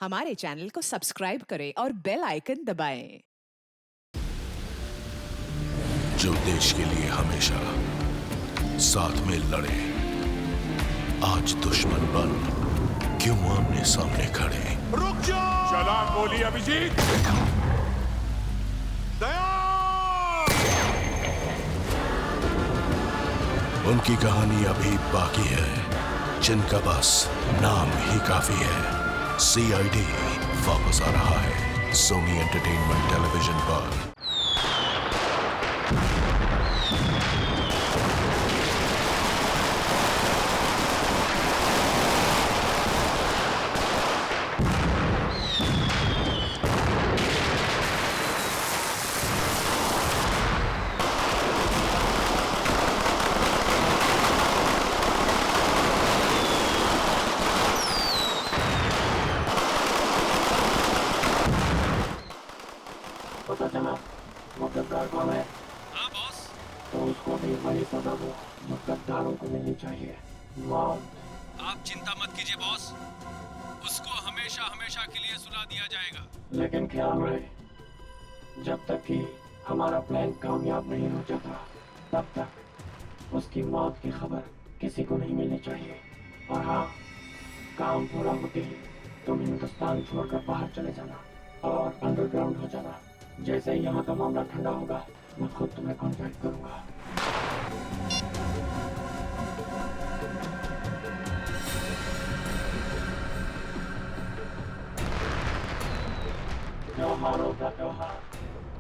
हमारे चैनल को सब्सक्राइब करें और बेल आइकन दबाएं। जो देश के लिए हमेशा साथ में लड़े, आज दुश्मन बन क्यों आमने सामने खड़े। रुक जाओ! चला गोली अभिजीत। दया! उनकी कहानी अभी बाकी है, जिनका बस नाम ही काफी है। CID वापस आ रहा है सोनी एंटरटेनमेंट टेलीविजन पर। पता चला वो गद्दार कौन है? हाँ बॉस। तो उसको भी वही सजा दो जो गद्दारों को मिलनी चाहिए, मौत। आप चिंता मत कीजिए बॉस, उसको हमेशा हमेशा के लिए सुला दिया जाएगा। लेकिन ख्याल रहे, जब तक कि हमारा प्लान कामयाब नहीं हो जाता, तब तक उसकी मौत की खबर किसी को नहीं मिलनी चाहिए। और हाँ, काम पूरा होते ही तुम हिंदुस्तान छोड़कर बाहर चले जाना और अंडरग्राउंड हो जाना। जैसे ही यहाँ का मामला ठंडा होगा, मैं खुद तुम्हें कांटेक्ट करूंगा। त्योहारों का त्योहार,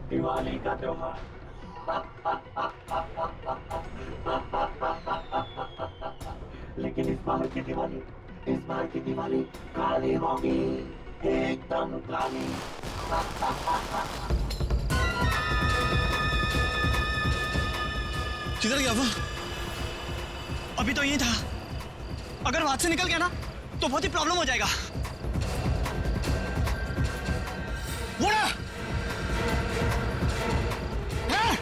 दिवाली का त्योहार। लेकिन इस बार की दिवाली काली होगी, एकदम काली। किधर गया वो? अभी तो यही था। अगर वहां से निकल गया ना तो बहुत ही प्रॉब्लम हो जाएगा। वो ना! है!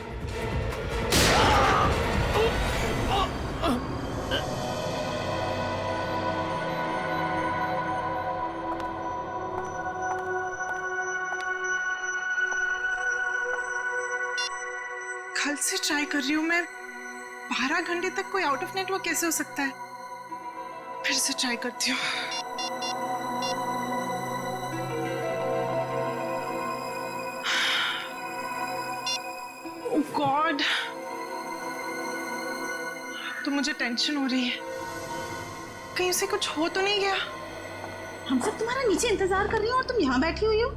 कल से ट्राई कर रही हूँ मैं। 12 घंटे तक कोई आउट ऑफ नेटवर्क कैसे हो सकता है? फिर से ट्राई करती हूँ। ओह गॉड, तो मुझे टेंशन हो रही है, कहीं उसे कुछ हो तो नहीं गया। हम सब तुम्हारा नीचे इंतजार कर रही हो और तुम यहाँ बैठी हुई हो।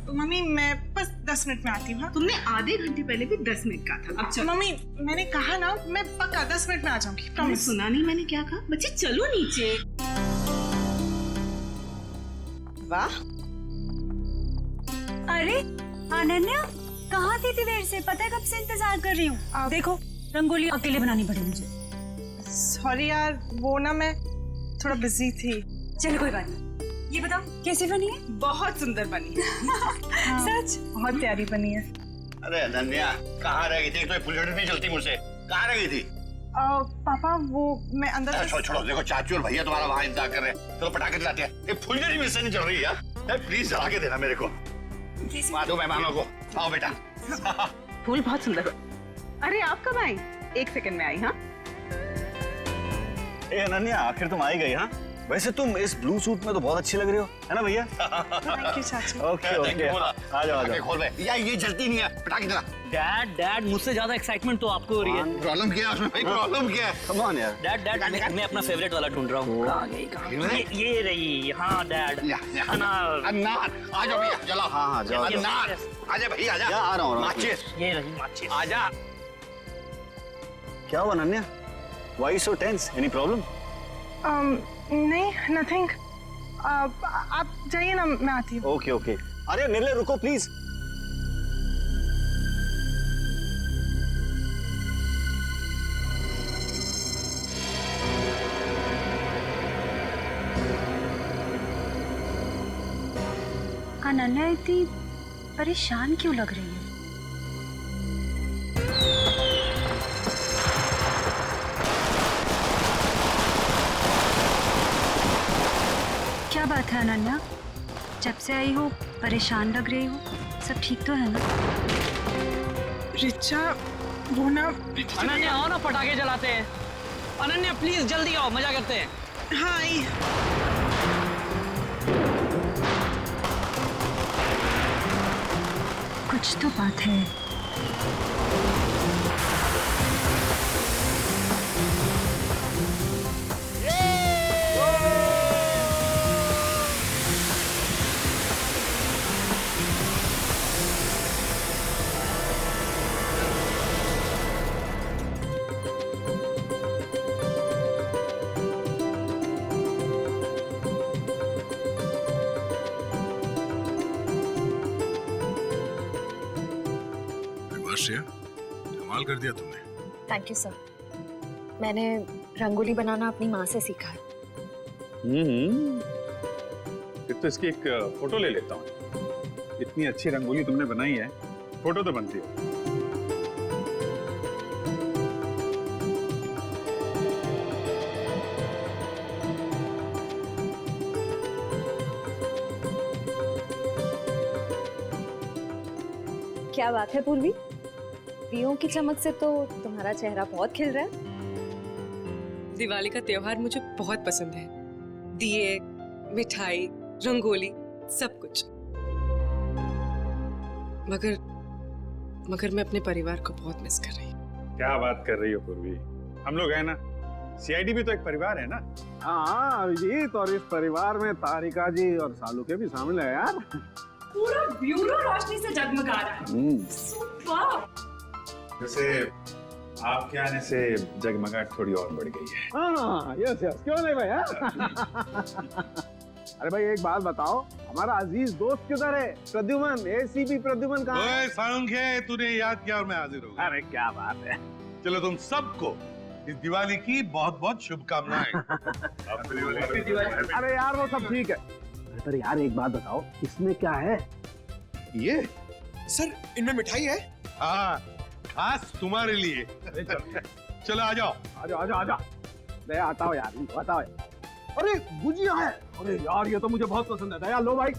मम्मी मैं बस 10 मिनट में आती हूँ। हाँ? तुमने आधे घंटे पहले भी 10 मिनट कहा था। अब चलो। मम्मी मैंने कहा ना, मैं पक्का 10 मिनट में आ जाऊंगी, तुमने प्रॉमिस। सुना नहीं मैंने क्या कहा? बच्चे चलो नीचे। वाह, अरे अनन्या, कहाँ थी इतनी देर से? पता है कब से इंतजार कर रही हूँ। देखो रंगोली अकेले बनानी पड़ी मुझे। सॉरी यार, वो ना मैं थोड़ा बिजी थी। चलो कोई बात नहीं। ये बताओ कैसी बनी है? बहुत सुंदर बनी है। सच? बहुत प्यारी बनी है। अरे अनन्या, कहाँ रह गई थी? तो फुलझड़ी नहीं चलती मुझसे। कहाँ रह गई थी? पापा वो मैं अंदर। छोड़ो, देखो चाचू और भैया तुम्हारा वहाँ इंतजार कर रहे हैं। चलो पटाखे चलाते हैं। ये फुलझड़ी मुझसे नहीं चल रही है। प्लीज जला के देना मेरे को। मार दो मेहमानों को। आओ बेटा। फूल बहुत सुंदर। अरे आप कब आई? 1 सेकंड में आई। हाँ ए अनन्या, आखिर तुम आ ही गई। हाँ वैसे तुम इस ब्लू सूट में तो बहुत अच्छी लग रही हो, है ना भैया? थैंक यू चाचू। ओके ओके, आ जाओ आ जाओ। खोल बे। यार ये जलती नहीं है, पटाखे चला। डैड मुझसे ज्यादा एक्साइटमेंट तो आपको हो रही है। प्रॉब्लम क्या है उसमें भाई? प्रॉब्लम क्या है? कम ऑन यार। डैड मैं अपना फेवरेट वाला ढूंढ रहा हूँ। कहाँ गई? ये रही। हाँ डैड, अनार। अनार, आ जाओ भैया, जलाओ। हाँ जाओ। अनार, आजा भैया, आजा। आ रहा हूँ। माचिस, ये रही माचिस। आजा। क्या हुआ Ananya? Why so tense? Any problem? नहीं, नथिंग। आप जाइए ना, मैं आती हूँ। Okay okay. अरे निर्ले रुको प्लीज। अनन्या इतनी परेशान क्यों लग रही है? क्या बात है अनन्या? जब से आई हो परेशान लग रही हो, सब ठीक तो है ना? रिचा वो ना अनन्या आओ ना, पटाखे जलाते हैं। अनन्या प्लीज जल्दी आओ, मजा करते हैं। हाँ आई। कुछ तो बात है। कमाल कर दिया तुमने। Thank you sir. मैंने रंगोली बनाना अपनी माँ से सीखा है। फिर तो इसकी एक फोटो ले लेता हूँ। इतनी अच्छी रंगोली तुमने बनाई है, फोटो तो बनती है। क्या बात है पूर्वी, दियों की चमक से तो तुम्हारा चेहरा बहुत खिल रहा है। दिवाली का त्योहार मुझे बहुत पसंद है। दिए, मिठाई, रंगोली, सब कुछ। मगर मैं अपने परिवार को बहुत मिस कर रही हूँ। क्या बात कर रही हो पूर्वी, हम लोग हैं ना, सीआईडी भी तो एक परिवार है ना। हाँ अभिजीत, और इस परिवार में तारिका जी और सालू के भी शामिल है यार। पूरा ब्यूरो रोशनी से जगमगा रहा है। सुपर। जैसे आपके आने से जगमगाहट थोड़ी और बढ़ गई है। हाँ यस यस, क्यों नहीं भाई। अरे भाई एक बात बताओ, हमारा अजीज दोस्त किधर है? प्रद्युमन, एसीपी प्रद्युमन कहाँ है? सारंगे, तूने याद किया और मैं हाजिर हो गया। अरे क्या बात है। चलो तुम सबको इस दिवाली की बहुत बहुत शुभकामनाएं। अरे यार वो सब ठीक है, पर यार एक बात बताओ, इसमें क्या है? ये सर इनमें मिठाई है। हाँ, खास तुम्हारे लिए। चलो आ जाओ। आजा। दया आता हो यार, बताओ। अरे गुजिया है, अरे यार ये तो मुझे बहुत पसंद है। दया लो भाई।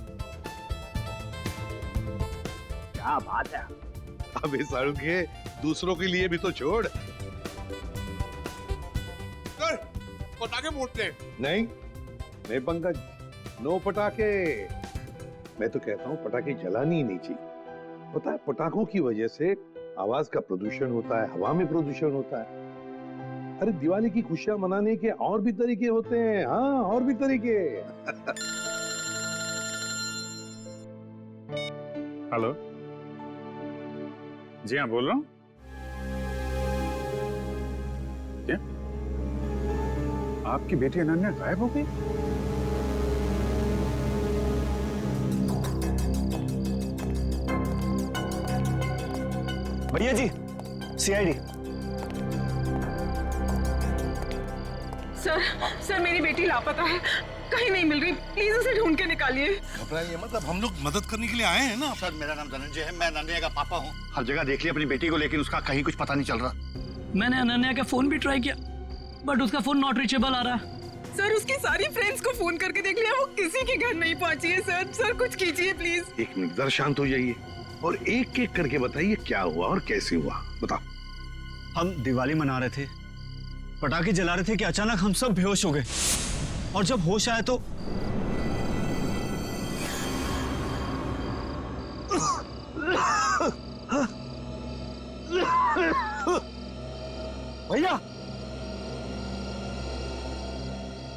क्या बात है। अबे सारुखे, दूसरों के लिए भी तो छोड़। पटाखे फूटते नहीं पंकज, नो पटाखे। मैं तो कहता हूँ पटाखे जलानी ही नहीं चाहिए। पता है पटाखों की वजह से आवाज का प्रदूषण होता है, हवा में प्रदूषण होता है। अरे दिवाली की खुशियां मनाने के और भी तरीके होते हैं। हाँ, और भी तरीके। हेलो जी, हाँ बोल रहा हूँ। क्या आपकी बेटी अनन्या गायब हो गई? भैया जी, सीआईडी। सर मेरी बेटी लापता है, कहीं नहीं मिल रही, प्लीज उसे ढूंढ के निकालिए। घबराइए मतलब हम लोग मदद करने के लिए आए हैं ना। सर मेरा नाम धनंजय है, मैं अनन्या का पापा हूँ। हर जगह देख लिया अपनी बेटी को, लेकिन उसका कहीं कुछ पता नहीं चल रहा। मैंने अनन्या का फोन भी ट्राई किया, बट उसका फोन नॉट रीचेबल आ रहा है। सर उसकी सारी फ्रेंड्स को फोन करके देख लिया, वो किसी के घर नहीं पहुंची है। सर कुछ कीजिए प्लीज। एक मिनट, जरा शांत हो जाइए और एक एक करके बताइए क्या हुआ और कैसे हुआ। बताओ। हम दिवाली मना रहे थे, पटाखे जला रहे थे कि अचानक हम सब बेहोश हो गए, और जब होश आया तो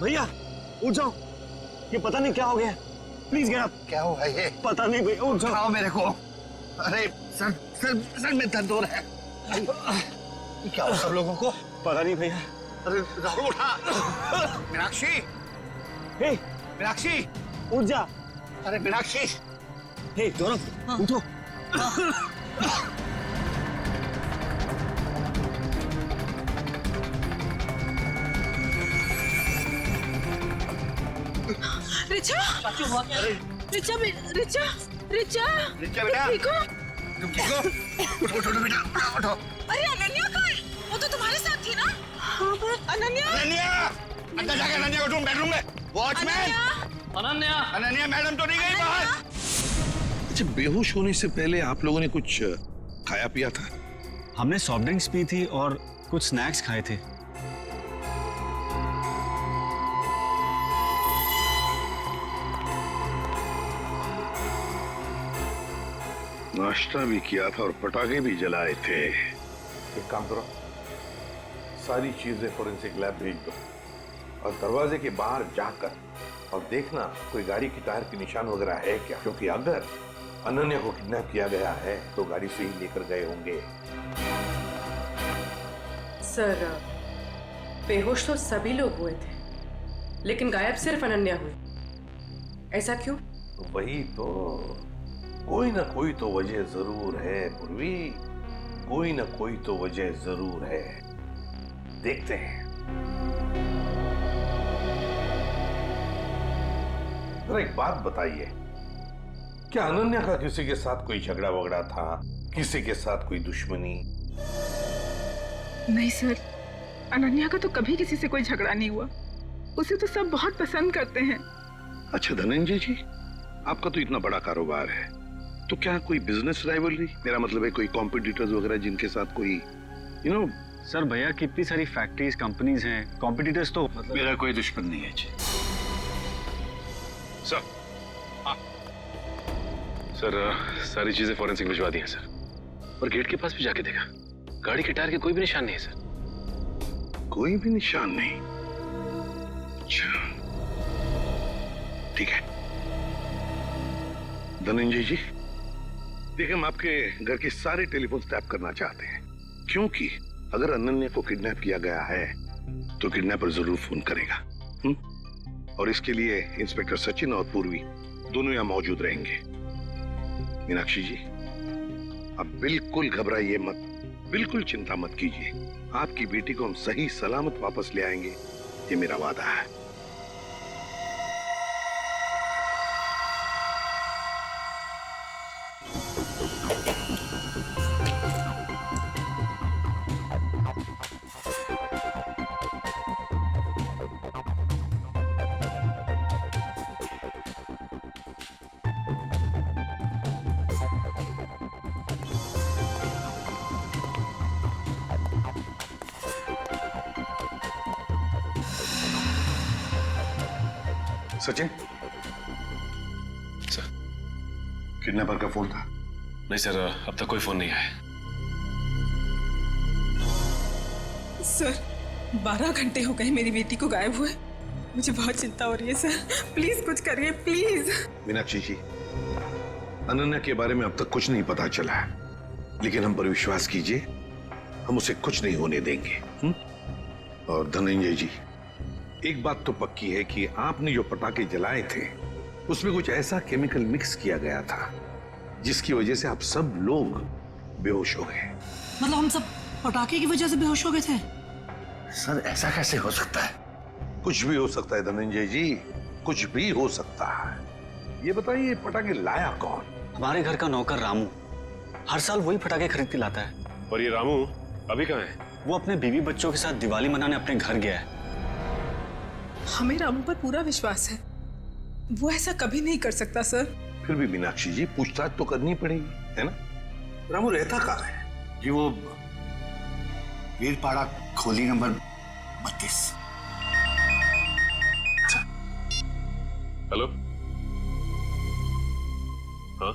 भैया उठ जाओ, ये पता नहीं क्या हो गया। Please get up. क्या हुआ ये? पता नहीं भैया, उठ जाओ मेरे को। अरे सर में दर्द हो रहा है। क्या हुआ सब लोगों को? पता नहीं भैया। अरे राहुल उठा। मीनाक्षी, हे मीनाक्षी उठ जा। अरे मीनाक्षी, हे गौरव उठो। रिचा, रिचा बेटा, ठीक हो? उठो बेटा, उठो। अरे अनन्या कहाँ है? वो तो तुम्हारे साथ थी ना? हाँ पर अनन्या अंदर जाके अनन्या को ढूंढ, बेडरूम में। वॉचमैन, अनन्या अनन्या मैडम तो नहीं गई बाहर? अच्छा, बेहोश होने से पहले आप लोगों ने कुछ खाया पिया था? हमने सॉफ्ट ड्रिंक्स पी थी और कुछ स्नैक्स खाए थे। नाश्ता भी किया था और पटाखे भी जलाए थे। एक काम करो, सारी चीजें फोरेंसिक लैब भेज दो और दरवाजे के बाहर जाकर और देखना कोई गाड़ी की टायर के निशान वगैरह है क्या, क्योंकि अगर अनन्या को किडनैप किया गया है तो गाड़ी से ही लेकर गए होंगे। सर, बेहोश तो सभी लोग हुए थे, लेकिन गायब सिर्फ अनन्या हुई। ऐसा क्यों? वही तो, कोई ना कोई तो वजह जरूर है पूर्वी, कोई ना कोई तो वजह जरूर है। देखते हैं। जरा एक बात बताइए, क्या अनन्या का किसी के साथ कोई झगड़ा वगड़ा था, किसी के साथ कोई दुश्मनी? नहीं सर, अनन्या का तो कभी किसी से कोई झगड़ा नहीं हुआ। उसे तो सब बहुत पसंद करते हैं। अच्छा धनंजय जी, आपका तो इतना बड़ा कारोबार है, तो क्या कोई बिजनेस राइवलरी, मेरा मतलब है कोई कॉम्पिटिटर्स वगैरह जिनके साथ कोई सर भैया की इतनी सारी फैक्ट्रीज कंपनीज हैं, कॉम्पिटिटर्स तो मतलब... मेरा कोई दुश्मन नहीं है जी। सर, सर सारी चीजें फॉरेंसिक भिजवा दी हैं सर, और गेट के पास भी जाके देखा, गाड़ी के टायर के कोई भी निशान नहीं है सर। कोई भी निशान नहीं? अच्छा ठीक है धनंजय जी, देखिए हम आपके घर के सारे टेलीफोन टैप करना चाहते हैं, क्योंकि अगर अनन्या को किडनैप किया गया है तो किडनैपर जरूर फोन करेगा। और इसके लिए इंस्पेक्टर सचिन और पूर्वी दोनों यहां मौजूद रहेंगे। मीनाक्षी जी, अब बिल्कुल घबराइए मत, बिल्कुल चिंता मत कीजिए, आपकी बेटी को हम सही सलामत वापस ले आएंगे, ये मेरा वादा है। सचिन, सर किडनैपर का फोन था? नहीं सर, अब तक कोई फोन नहीं आया। सर 12 घंटे हो गए मेरी बेटी को गायब हुए, मुझे बहुत चिंता हो रही है सर, प्लीज कुछ करिए प्लीज। मीनाक्षी जी, अनन्या के बारे में अब तक कुछ नहीं पता चला है, लेकिन हम पर विश्वास कीजिए, हम उसे कुछ नहीं होने देंगे। और धनंजय जी, एक बात तो पक्की है कि आपने जो पटाखे जलाए थे उसमें कुछ ऐसा केमिकल मिक्स किया गया था जिसकी वजह से आप सब लोग बेहोश हो गए। मतलब हम सब पटाखे की वजह से बेहोश हो गए थे? सर ऐसा कैसे हो सकता है? कुछ भी हो सकता है धनंजय जी, कुछ भी हो सकता है। ये बताइए पटाखे लाया कौन? हमारे घर का नौकर रामू, हर साल वही पटाखे खरीद के लाता है। और ये रामू अभी कहाँ है? वो अपने बीवी बच्चों के साथ दिवाली मनाने अपने घर गया है। हमें रामू पर पूरा विश्वास है, वो ऐसा कभी नहीं कर सकता सर। फिर भी मीनाक्षी जी, पूछताछ तो करनी पड़ेगी, है ना? रामू रहता कहाँ है? जी वो वीरपाड़ा खोली नंबर 32। हेलो, हाँ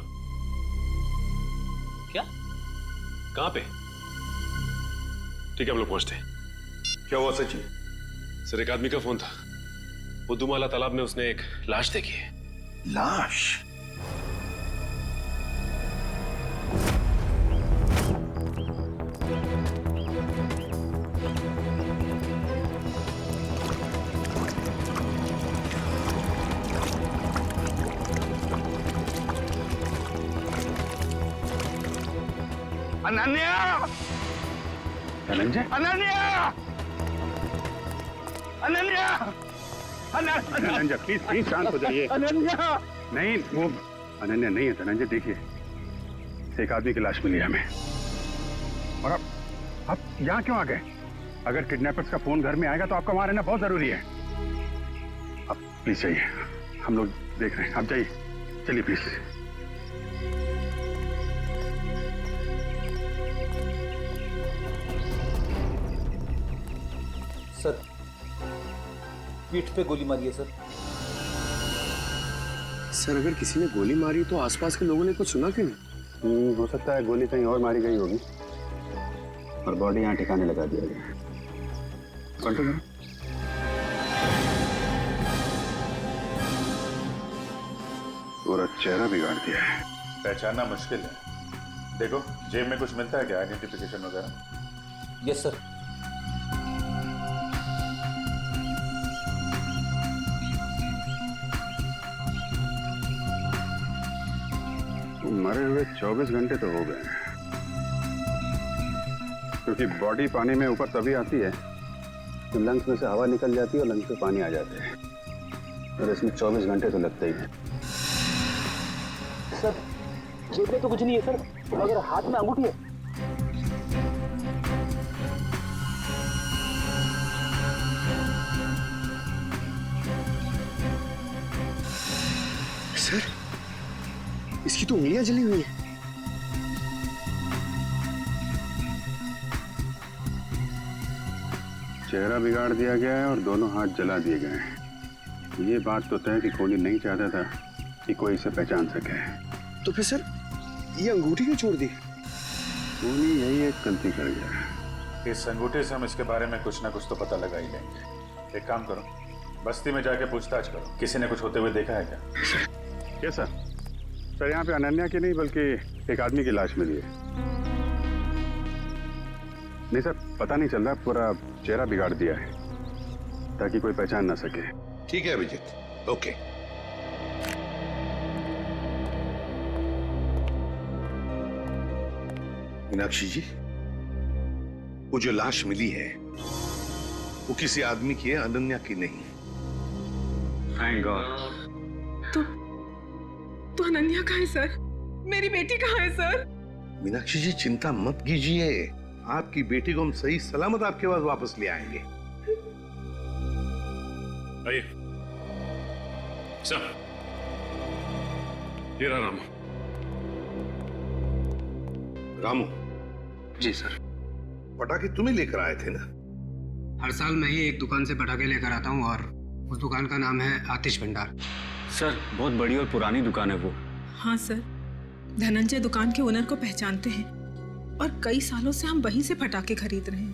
क्या? कहाँ पे? ठीक है, हम लोग पहुंचते हैं। क्या हुआ सचिन? सर एक आदमी का फोन था, बुद्धूमाला तालाब में उसने एक लाश देखी है। लाश? अनन्या! धनंजय? अनन्या! अनन्या! धनंजय प्लीज शांत हो जाइए। अनन्या! नहीं, वो अनन्या नहीं है धनंजय। देखिए, एक आदमी की लाश मिली हमें, और आप यहाँ क्यों आ गए? अगर किडनैपर्स का फोन घर में आएगा तो आपका वहां रहना बहुत जरूरी है। अब प्लीज जाइए, हम लोग देख रहे हैं, आप जाइए, चलिए प्लीज। सर, पीठ पे गोली मारी है सर। सर अगर किसी ने गोली मारी तो आसपास के लोगों ने कुछ सुना क्यों नहीं? हो सकता है गोली कहीं और मारी गई होगी और बॉडी यहाँ ठिकाने लगा दिया गया है। कंट्रोल करो। पूरा चेहरा बिगाड़ दिया है। पहचानना मुश्किल है। देखो जेब में कुछ मिलता है क्या, आइडेंटिफिकेशन वगैरह? Yes sir. मरे हुए 24 घंटे तो हो गए हैं, क्योंकि बॉडी पानी में ऊपर तभी आती है तो लंग्स में से हवा निकल जाती है और लंग्स में पानी आ जाते हैं, और इसमें 24 घंटे तो लगते ही हैं। सर जेब में तो कुछ नहीं है सर, मगर हाथ में अंगूठी है। सर इसकी तो उंगलियां जली हुई हैं। चेहरा बिगाड़ दिया गया है और दोनों हाथ जला दिए गए हैं। ये बात तो तय कि कोहली नहीं चाहता था कि कोई इसे पहचान सके। तो फिर सर ये अंगूठी क्यों छोड़ दी? कोहली यही एक गलती कर गया। इस अंगूठे से हम इसके बारे में कुछ ना कुछ तो पता लगा ही लेंगे। एक काम करो, बस्ती में जाके पूछताछ करो, किसी ने कुछ होते हुए देखा है क्या? क्या सर? सर यहाँ पे अनन्या की नहीं बल्कि एक आदमी की लाश मिली है। नहीं सर, पता नहीं चल रहा, पूरा चेहरा बिगाड़ दिया है ताकि कोई पहचान ना सके। ठीक है अभिजीत, ओके। मीनाक्षी जी, वो जो लाश मिली है वो किसी आदमी की है, अनन्या की नहीं। Thank God. तो अनन्या कहाँ है सर? मेरी बेटी कहाँ है सर? मीनाक्षी जी चिंता मत कीजिए, आपकी बेटी को हम सही सलामत आपके पास वापस ले आएंगे। आइए सर, ये रहा रामू। रामू जी सर। पटाखे तुम्हें लेकर आए थे ना? हर साल मैं ही एक दुकान से पटाखे लेकर आता हूँ और उस दुकान का नाम है आतिश भंडार। सर बहुत बड़ी और पुरानी दुकान है वो। हाँ सर, धनंजय दुकान के ओनर को पहचानते हैं और कई सालों से हम वहीं से पटाखे खरीद रहे हैं।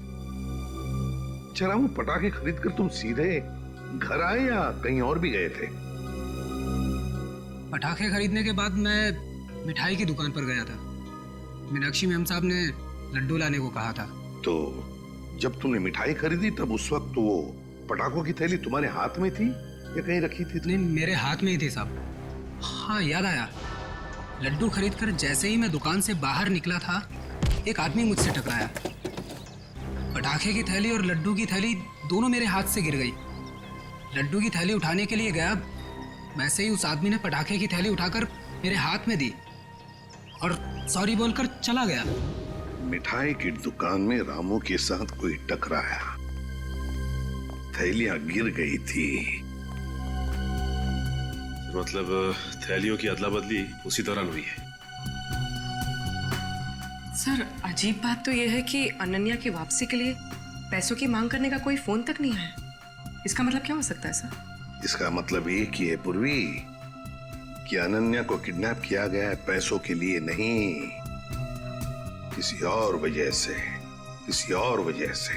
अच्छा रामू, पटाखे खरीद कर तुम सीधे घर आए या कहीं और भी गए थे? पटाखे खरीदने के बाद मैं मिठाई की दुकान पर गया था। मीनाक्षी मैम साहब ने लड्डू लाने को कहा था। तो जब तुमने मिठाई खरीदी तब उस वक्त वो पटाखों की थैली तुम्हारे हाथ में थी या कहीं रखी थी? नहीं, मेरे हाथ में ही थी साहब। हाँ याद आया, लड्डू खरीदकर जैसे ही मैं दुकान से बाहर निकला था एक आदमी मुझसे टकराया। पटाखे की थैली और लड्डू की थैली दोनों मेरे हाथ से गिर गई। लड्डू की थैली उठाने के लिए गया, वैसे ही उस आदमी ने पटाखे की थैली उठाकर मेरे हाथ में दी और सॉरी बोलकर चला गया। मिठाई की दुकान में रामू के साथ कोई टकराया, थैलियां गिर गई थी। मतलब थैलियों की अदला बदली उसी दौरान हुई है। सर अजीब बात तो यह है कि अनन्या की वापसी के लिए पैसों की मांग करने का कोई फोन तक नहीं आया। इसका मतलब क्या हो सकता है सर? इसका मतलब एक ही है पूर्वी कि अनन्या को किडनैप किया गया है पैसों के लिए नहीं, किसी और वजह से, किसी और वजह से।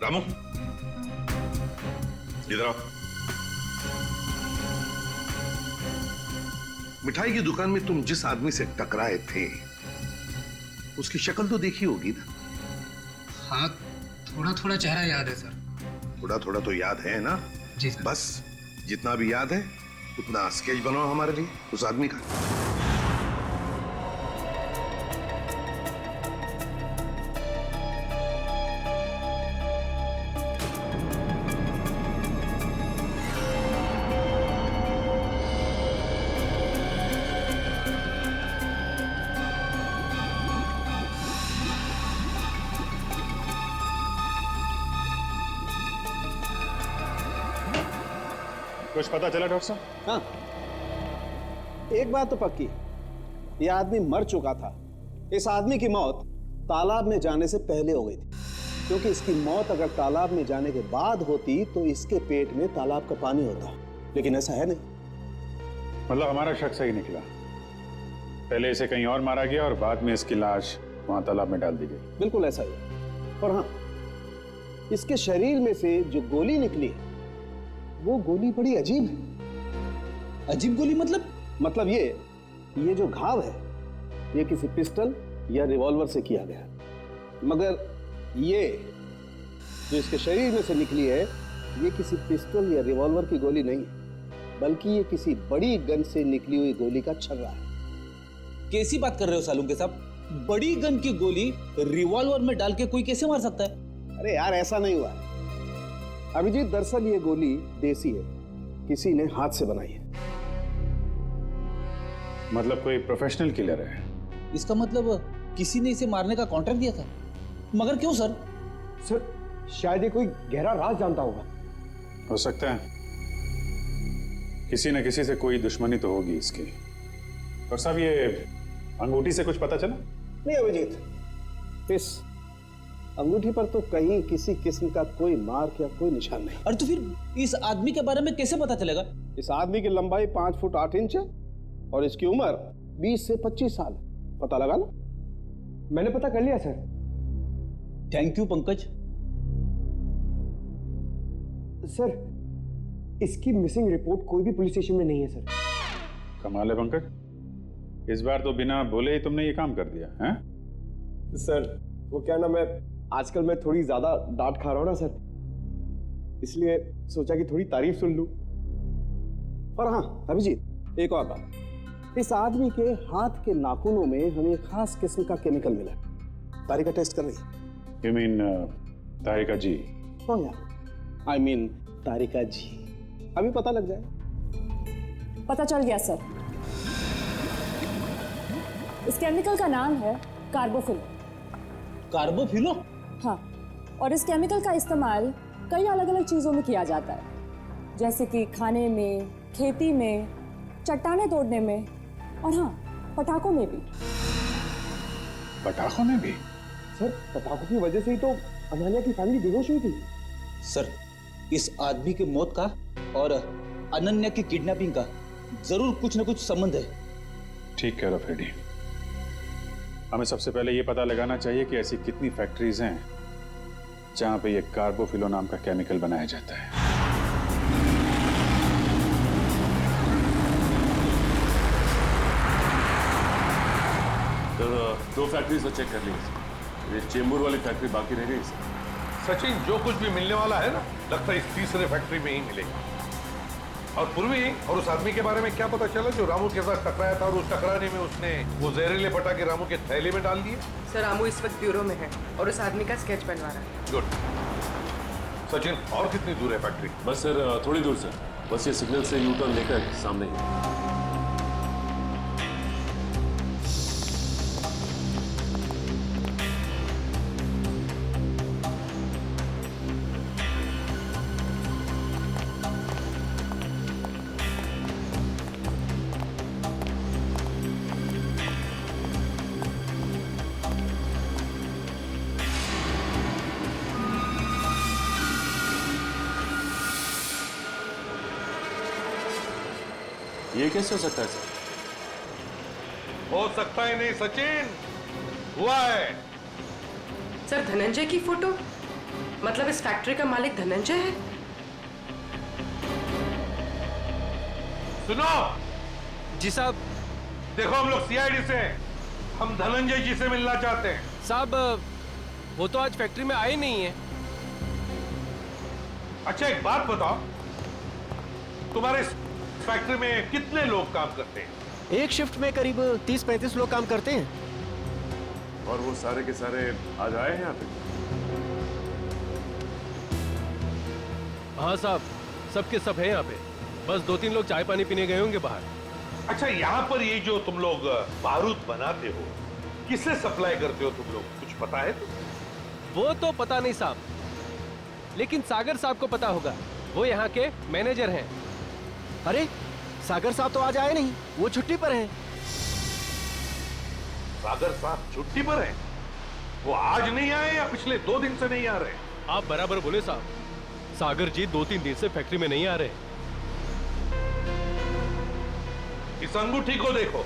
रामू इधर आओ। मिठाई की दुकान में तुम जिस आदमी से टकराए थे उसकी शक्ल तो देखी होगी ना? हाँ, थोड़ा थोड़ा चेहरा याद है सर। थोड़ा थोड़ा तो याद है ना? जी सर। बस जितना भी याद है उतना स्केच बनाओ हमारे लिए उस आदमी का। कुछ पता चला डॉक्टर साहब? हाँ, एक बात तो पक्की, ये आदमी मर चुका था। इस आदमी की मौत तालाब में जाने से पहले हो गई थी, क्योंकि इसकी मौत अगर तालाब में जाने के बाद होती तो इसके पेट में तालाब का पानी होता, लेकिन ऐसा है नहीं। मतलब हमारा शक सही निकला, पहले इसे कहीं और मारा गया और बाद में इसकी लाश वहां तालाब में डाल दी गई। बिल्कुल ऐसा ही है। और हाँ, इसके शरीर में से जो गोली निकली वो गोली बड़ी अजीब है। अजीब गोली मतलब? मतलब ये जो घाव है ये किसी पिस्टल या रिवॉल्वर से किया गया, मगर ये जो इसके शरीर में से निकली है ये किसी पिस्टल या रिवॉल्वर की गोली नहीं है, बल्कि ये किसी बड़ी गन से निकली हुई गोली का छर्रा है। कैसी बात कर रहे हो सालुंके साहब? बड़ी गन की गोली रिवॉल्वर में डाल के कोई कैसे मार सकता है? अरे यार, ऐसा नहीं हुआ अभिजीत, दरअसल ये गोली देसी है, किसी ने हाथ से बनाई है। मतलब कोई प्रोफेशनल किलर है? इसका मतलब किसी ने इसे मारने का कॉन्ट्रैक्ट दिया था। मगर क्यों सर? सर शायद ये कोई गहरा राज जानता होगा। हो सकता है, किसी न किसी से कोई दुश्मनी तो होगी इसकी। और साहब, ये अंगूठी से कुछ पता चला? नहीं अभिजीत, इस अंगूठी पर तो कहीं किसी किस्म का कोई मार्क या कोई निशान नहीं। अरे तो फिर इस आदमी के बारे में कैसे पता चलेगा? इस आदमी की लंबाई 5 फुट 8 इंच है और इसकी उम्र 20 से 25 साल। पता लगा लो। मैंने पता कर लिया sir. Thank you Pankaj. Sir, इसकी मिसिंग रिपोर्ट कोई भी पुलिस स्टेशन में नहीं है सर। कमाल है पंकज, इस बार तो बिना बोले ही तुमने ये काम कर दिया है? सर वो क्या ना, मैं आजकल मैं थोड़ी ज्यादा डांट खा रहा हूँ ना सर, इसलिए सोचा कि थोड़ी तारीफ सुन लूं। पर हाँ अभिजीत, एक और बात, इस आदमी के हाथ के नाखूनों में हमें खास किस्म का केमिकल मिला। तारिका टेस्ट कर रही है। You mean तारिका जी? हाँ यार, I mean तारिका जी। अभी पता लग जाए। पता चल गया सर, इस केमिकल का नाम है कार्बोफिल। कार्बोफिलो? हाँ, और इस केमिकल का इस्तेमाल कई अलग अलग चीज़ों में किया जाता है, जैसे कि खाने में, खेती में, चट्टानें तोड़ने में और हाँ, पटाखों में भी। पटाखों में भी? सर पटाखों की वजह से ही तो अनन्या की फैमिली बेहोश हुई थी। सर, इस आदमी की मौत का और अनन्या की किडनैपिंग का जरूर कुछ न कुछ संबंध है। ठीक कह रहे हो फ्रेडी। हमें सबसे पहले ये पता लगाना चाहिए कि ऐसी कितनी फैक्ट्रीज हैं जहां पे ये कार्बोफिलो नाम का केमिकल बनाया जाता है। सर 2 फैक्ट्रीज तो चेक कर ली, ये चेंबूर वाली फैक्ट्री बाकी रह गई। सचिन, जो कुछ भी मिलने वाला है ना, लगता है इस तीसरे फैक्ट्री में ही मिलेगा। और पूर्वी और उस आदमी के बारे में क्या पता चला जो रामू के साथ टकराया था और उस टकराने में उसने वो जहरीले पटाखे रामू के थैले में डाल दिए? सर रामू इस वक्त ब्यूरो में है और उस आदमी का स्केच बनवा रहा है। गुड। सचिन, और कितनी दूर है फैक्ट्री? बस सर थोड़ी दूर से, बस ये सिग्नल से यू टर्न लेकर सामने ही। ये कैसे हो सकता है सर? हो सकता है नहीं सचिन, हुआ है। सर धनंजय की फोटो, मतलब इस फैक्ट्री का मालिक धनंजय है? सुनो जी साहब। देखो, हम लोग सीआईडी से हैं, हम धनंजय जी से मिलना चाहते हैं। साहब वो तो आज फैक्ट्री में आए नहीं है। अच्छा एक बात बताओ, तुम्हारे फैक्ट्री में कितने लोग काम करते हैं? एक शिफ्ट में करीब 30-35 लोग काम करते हैं। और वो सारे के सारे आज आए हैं यहाँ पे? हाँ साहब, सबके सब है यहाँ पे, बस 2-3 लोग चाय पानी पीने गए होंगे बाहर। अच्छा, यहाँ पर ये जो तुम लोग बारूद बनाते हो, किसे सप्लाई करते हो तुम लोग, कुछ पता है? वो तो पता नहीं साहब, लेकिन सागर साहब को पता होगा, वो यहाँ के मैनेजर हैं। अरे सागर साहब तो आज आए नहीं, वो छुट्टी पर हैं। सागर साहब छुट्टी पर हैं? वो आज नहीं आए या पिछले 2 दिन से नहीं आ रहे? आप बराबर बोले साहब, सागर जी 2-3 दिन से फैक्ट्री में नहीं आ रहे। इस अंगूठी को देखो,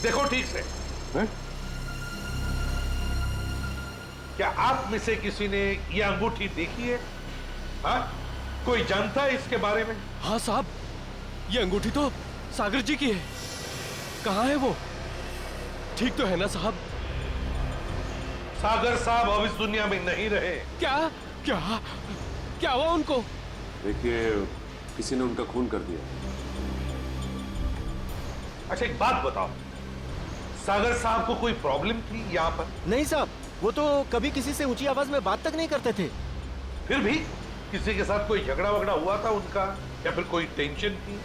देखो ठीक से। है? क्या आप में से किसी ने यह अंगूठी देखी है? हाँ? कोई जानता है इसके बारे में? हाँ साहब, ये अंगूठी तो सागर जी की है। कहाँ है वो? ठीक तो है ना साहब? सागर साहब अब इस दुनिया में नहीं रहे। क्या क्या क्या हुआ उनको? देखिए, किसी ने उनका खून कर दिया। अच्छा एक बात बताओ, सागर साहब को कोई प्रॉब्लम थी यहाँ पर? नहीं साहब, वो तो कभी किसी से ऊंची आवाज में बात तक नहीं करते थे। फिर भी किसी के साथ कोई झगड़ा वगड़ा हुआ था उनका, या फिर कोई टेंशन थी?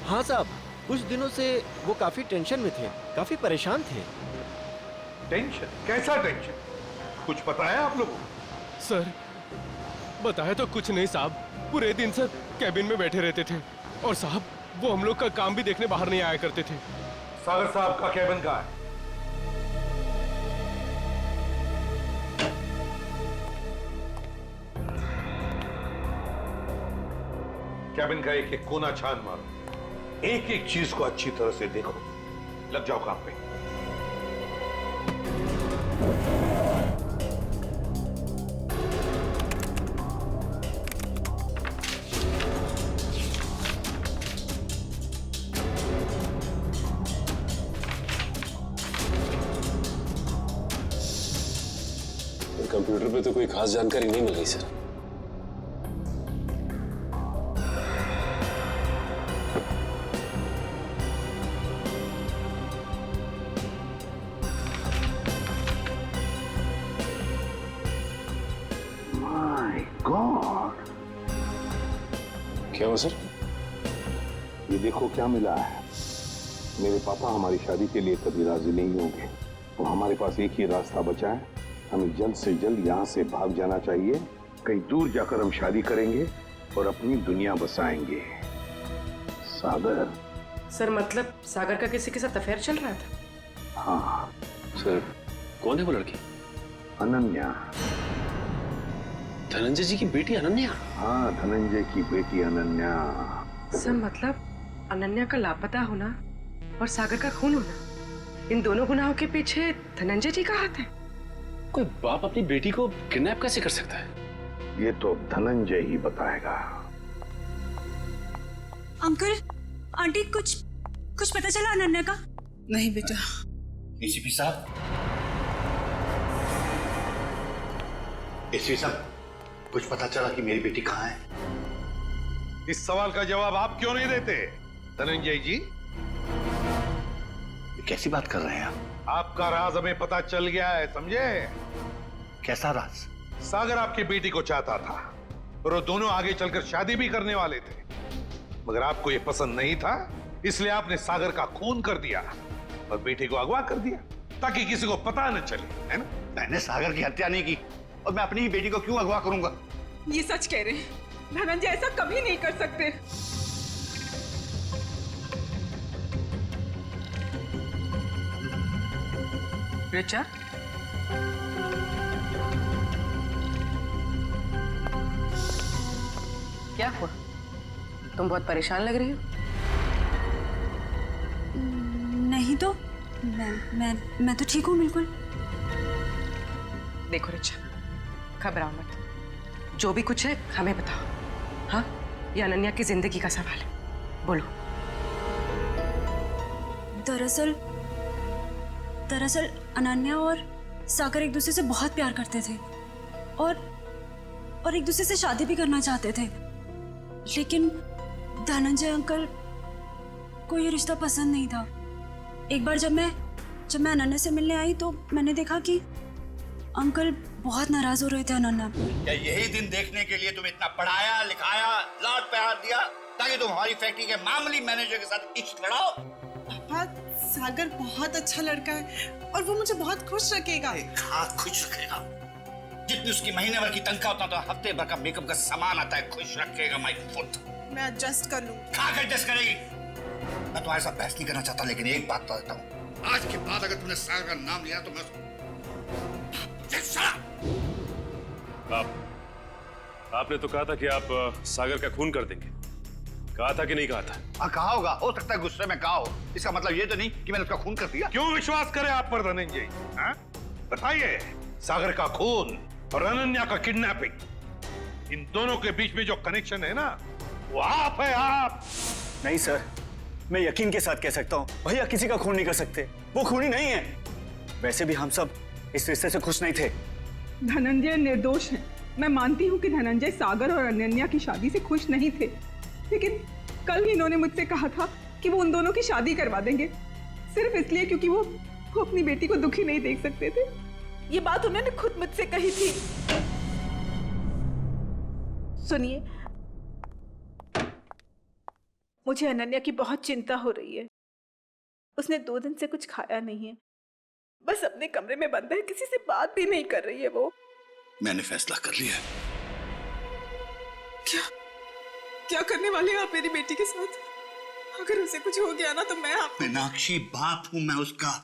हाँ साहब, कुछ दिनों से वो काफी टेंशन में थे, काफी परेशान थे। टेंशन? कैसा टेंशन? कुछ पता है आप लोगों? सर बताया तो कुछ नहीं साहब, पूरे दिन से कैबिन में बैठे रहते थे और साहब वो हम लोग का काम भी देखने बाहर नहीं आया करते थे। सागर साहब का कैबिन कहाँ है? कैबिन का एक एक कोना छान मारो, एक एक चीज को अच्छी तरह से देखो। लग जाओ काम पे। कंप्यूटर पे तो कोई खास जानकारी नहीं मिल रही सर। गॉड, क्या हुआ सर? ये देखो क्या मिला है। मेरे पापा हमारी शादी के लिए कभी राजी नहीं होंगे, तो हमारे पास एक ही रास्ता बचा है। हमें जल्द से जल्द यहाँ से भाग जाना चाहिए। कहीं दूर जाकर हम शादी करेंगे और अपनी दुनिया बसाएंगे। सागर? सर मतलब सागर का किसी के साथ अफेयर चल रहा था? हाँ। सर कौन है वो लड़की? अनन्या। धनंजय जी की बेटी अनन्या? हाँ, धनंजय की बेटी अनन्या। सर मतलब अनन्या का लापता होना और सागर का खून होना, इन दोनों गुनाहों के पीछे धनंजय जी का हाथ है? कोई बाप अपनी बेटी को किडनैप कैसे कर सकता है? ये तो धनंजय ही बताएगा। अंकल, आंटी, कुछ पता चला अनन्या का? नहीं बेटा। एसीपी साहब, एसीपी साहब, कुछ पता चला कि मेरी बेटी कहाँ है? इस सवाल का जवाब आप क्यों नहीं देते धनंजय जी? कैसी बात कर रहे हैं आप? आपका राज हमें पता चल गया है, समझे? कैसा राज? सागर आपकी बेटी को चाहता था और वो दोनों आगे चलकर शादी भी करने वाले थे, मगर आपको ये पसंद नहीं था, इसलिए आपने सागर का खून कर दिया और बेटी को अगवा कर दिया ताकि किसी को पता न चले, है ना? मैंने सागर की हत्या नहीं की और मैं अपनी ही बेटी को क्यों अगवा करूंगा? ये सच कह रहे हैं, धनंजय ऐसा कभी नहीं कर सकते। रिचा, क्या हुआ? तुम बहुत परेशान लग रही हो। नहीं तो मैं तो ठीक हूँ बिल्कुल। देखो रिचा, घबराओ मत, जो भी कुछ है हमें बताओ। हाँ, ये अनन्या की जिंदगी का सवाल है, बोलो। दरअसल अनन्या और सागर एक दूसरे से बहुत प्यार करते थे और एक दूसरे से शादी भी करना चाहते थे, लेकिन धनंजय अंकल को ये रिश्ता पसंद नहीं था। एक बार जब मैं अनन्या से मिलने आई तो मैंने देखा कि अंकल बहुत नाराज हो रहे थे अनन्या। क्या यही दिन देखने के लिए तुम इतना पढ़ाया लिखाया, लाड प्यार दिया ताकि तुम हमारी फैक्ट्री के मामूली मैनेजर के साथ इश्क लड़ाओ? पापा, सागर बहुत अच्छा लड़का है और वो मुझे बहुत खुश रखेगा। हाँ, खुश रखेगा। जितनी उसकी महीने भर की तनख्वाह उतना तो हफ्ते भर का मेकअप का सामान आता है। खुश रखेगा माय फुट। मैं एडजस्ट कर लूँ। कहाँ एडजस्ट करेगी? मैं तुम्हारे साथ बहस नहीं करना चाहता, लेकिन एक बात तो देता हूँ, आज के बाद अगर तुमने सागर का नाम लिया तो मैं आपने तो कहा था कि आप सागर का खून कर देंगे। कहा था कि नहीं कहा था? हाँ कहा होगा, हो सकता है गुस्से में कहा हो। इसका मतलब ये तो नहीं कि मैंने उसका खून कर दिया। क्यों विश्वास करें आप पर धनंजय? बताइए, सागर का खून और अनन्या का किडनैपिंग, इन दोनों के बीच में जो कनेक्शन है ना, वो आप है आप। नहीं सर, मैं यकीन के साथ कह सकता हूँ, भैया किसी का खून नहीं कर सकते। वो खूनी नहीं है। वैसे भी हम सब इस रिश्ते से खुश नहीं थे। धनंजय निर्दोष है। मैं मानती हूँ कि धनंजय सागर और अनन्या की शादी से खुश नहीं थे, लेकिन कल इन्होंने मुझसे कहा था कि वो उन दोनों की शादी करवा देंगे, सिर्फ इसलिए क्योंकि वो अपनी बेटी को दुखी नहीं देख सकते थे। ये बात उन्होंने खुद मुझसे कही थी। सुनिए, मुझे अनन्या की बहुत चिंता हो रही है। उसने 2 दिन से कुछ खाया नहीं है, बस अपने कमरे में बंद है, किसी से बात भी नहीं कर रही है वो। मैंने फैसला कर लिया। क्या करने वाले हैं आप मेरी बेटी के साथ? अगर उसे कुछ हो गया ना तो मैं मीनाक्षी, बाप हूं मैं उसका।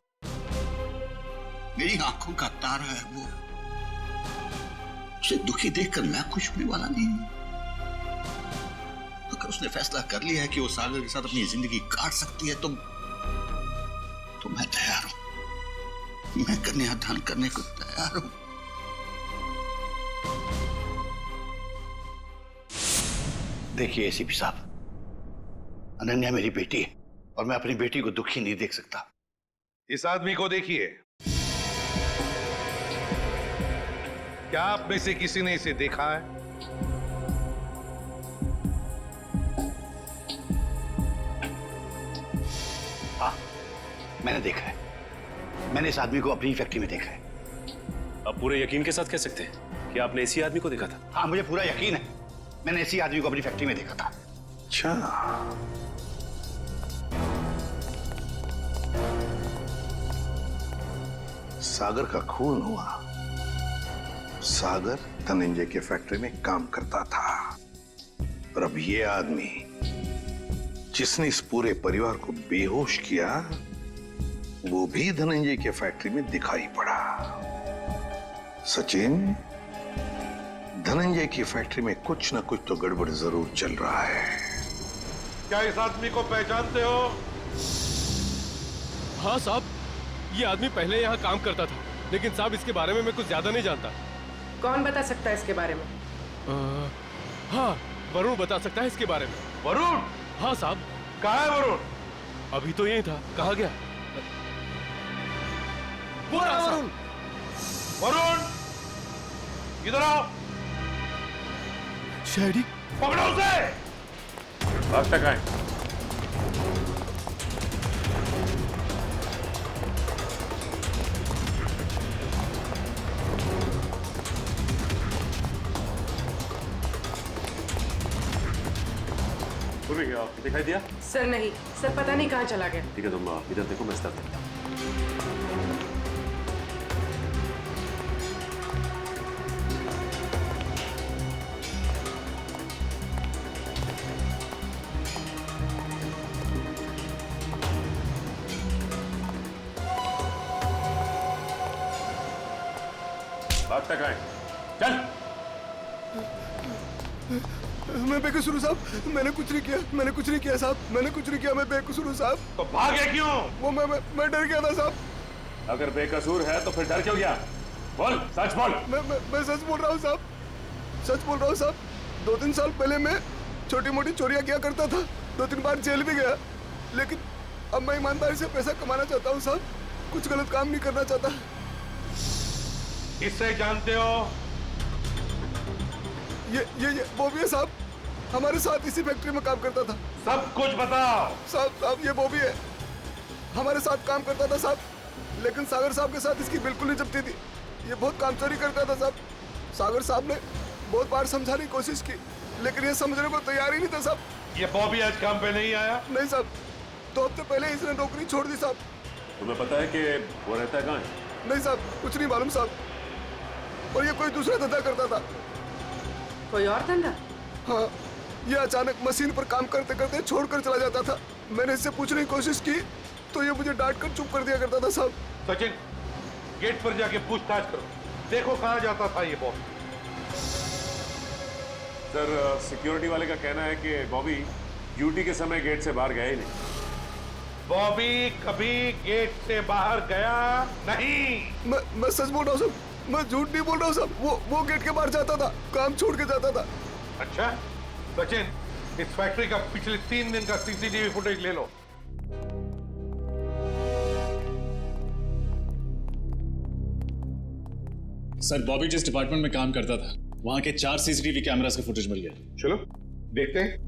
मेरी आंखों का तारा है वो। उसे दुखी देखकर मैं खुश होने वाला नहीं हूं। अगर उसने फैसला कर लिया है कि वो सागर के साथ अपनी जिंदगी काट सकती है तो मैं तैयार हूं। मैं कन्यादान करने को तैयार हूं। देखिए एसीपी साहब, अनन्या मेरी बेटी है और मैं अपनी बेटी को दुखी नहीं देख सकता। इस आदमी को देखिए, क्या आप में से किसी ने इसे देखा है? हाँ, मैंने देखा है। मैंने इस आदमी को अपनी फैक्ट्री में देखा है। आप पूरे यकीन के साथ कह सकते हैं कि आपने इसी आदमी को देखा था? हाँ, मुझे पूरा यकीन है। मैंने इसी आदमी को अपनी फैक्ट्री में देखा था। अच्छा, सागर का खून हुआ। सागर धनंजय के फैक्ट्री में काम करता था और अब ये आदमी जिसने इस पूरे परिवार को बेहोश किया, वो भी धनंजय के फैक्ट्री में दिखाई पड़ा। सचिन, धनंजय की फैक्ट्री में कुछ ना कुछ तो गड़बड़ जरूर चल रहा है। क्या इस आदमी को पहचानते हो? हाँ साहब, ये आदमी पहले यहाँ काम करता था, लेकिन साहब इसके बारे में मैं कुछ ज्यादा नहीं जानता। कौन बता सकता है इसके बारे में? हाँ, वरुण बता सकता है इसके बारे में। वरुण? हाँ साहब। कहाँ है वरुण? अभी तो यही था, कहाँ गया? वो रहा वरुण। वरुण, इधर आओ। शहरी, पकड़ो उसे। अब तक आए। दिखाई दिया? सर नहीं, सर पता नहीं कहाँ चला गया। ठीक है, तुम इधर देखो, मैं इस तरफ देखता हूं। बात तक आए, चल। मैं बेकसूर हूँ साहब, मैंने कुछ नहीं किया, मैंने कुछ नहीं किया साहब, मैंने कुछ नहीं किया, मैं बेकसूर हूँ साहब। तो भागे क्यों? वो मैं डर गया था साहब। अगर बेकसूर है तो फिर डर क्यों गया? बोल, सच बोल। मैं सच बोल रहा हूँ साहब, सच बोल रहा हूँ साहब। 2-3 साल पहले मैं छोटी मोटी चोरियां किया करता था, 2-3 बार जेल भी गया, लेकिन अब मैं ईमानदारी से पैसा कमाना चाहता हूँ साहब, कुछ गलत काम नहीं करना चाहता। इससे जानते हो? ये बॉबी है साहब, हमारे साथ इसी फैक्ट्री में काम करता था। सब कुछ बताओ। साहब ये बॉबी है, हमारे साथ काम करता था साहब, लेकिन सागर साहब के साथ इसकी बिल्कुल नहीं जमती थी। ये बहुत काम चोरी करता था साहब। सागर साहब ने बहुत बार समझाने की कोशिश की, लेकिन ये समझने को तैयार ही नहीं था साहब। ये बॉबी आज काम पे नहीं आया? नहीं साहब, 2 हफ्ते पहले इसने नौकरी छोड़ दी साहब। तुम्हें पता है कि वो रहता है कहाँ है? नहीं साहब, कुछ नहीं मालूम साहब। और ये कोई दूसरा धंधा करता था। कोई और धंधा? हाँ, ये अचानक मशीन पर काम करते करते छोड़कर चला जाता था। मैंने इससे पूछने की कोशिश की तो ये मुझे डांट कर चुप कर दिया करता था साहब। सचिन, गेट पर जाके पूछताछ करो, देखो कहाँ जाता था ये बॉबी। सर, सिक्योरिटी वाले का कहना है कि बॉबी ड्यूटी के समय गेट से बाहर गया ही नहीं। बॉबी कभी गेट से बाहर गया नहीं। मैं सच बोल रहा हूँ साहब, मैं झूठ नहीं बोल रहा हूँ साहब। वो गेट के बाहर जाता था, काम छोड़ के जाता था। अच्छा सचिन, इस फैक्ट्री का पिछले 3 दिन का सीसीटीवी फुटेज ले लो। सर, बॉबी जिस डिपार्टमेंट में काम करता था वहां के 4 सीसीटीवी कैमरास का फुटेज मिल गया। चलो देखते हैं।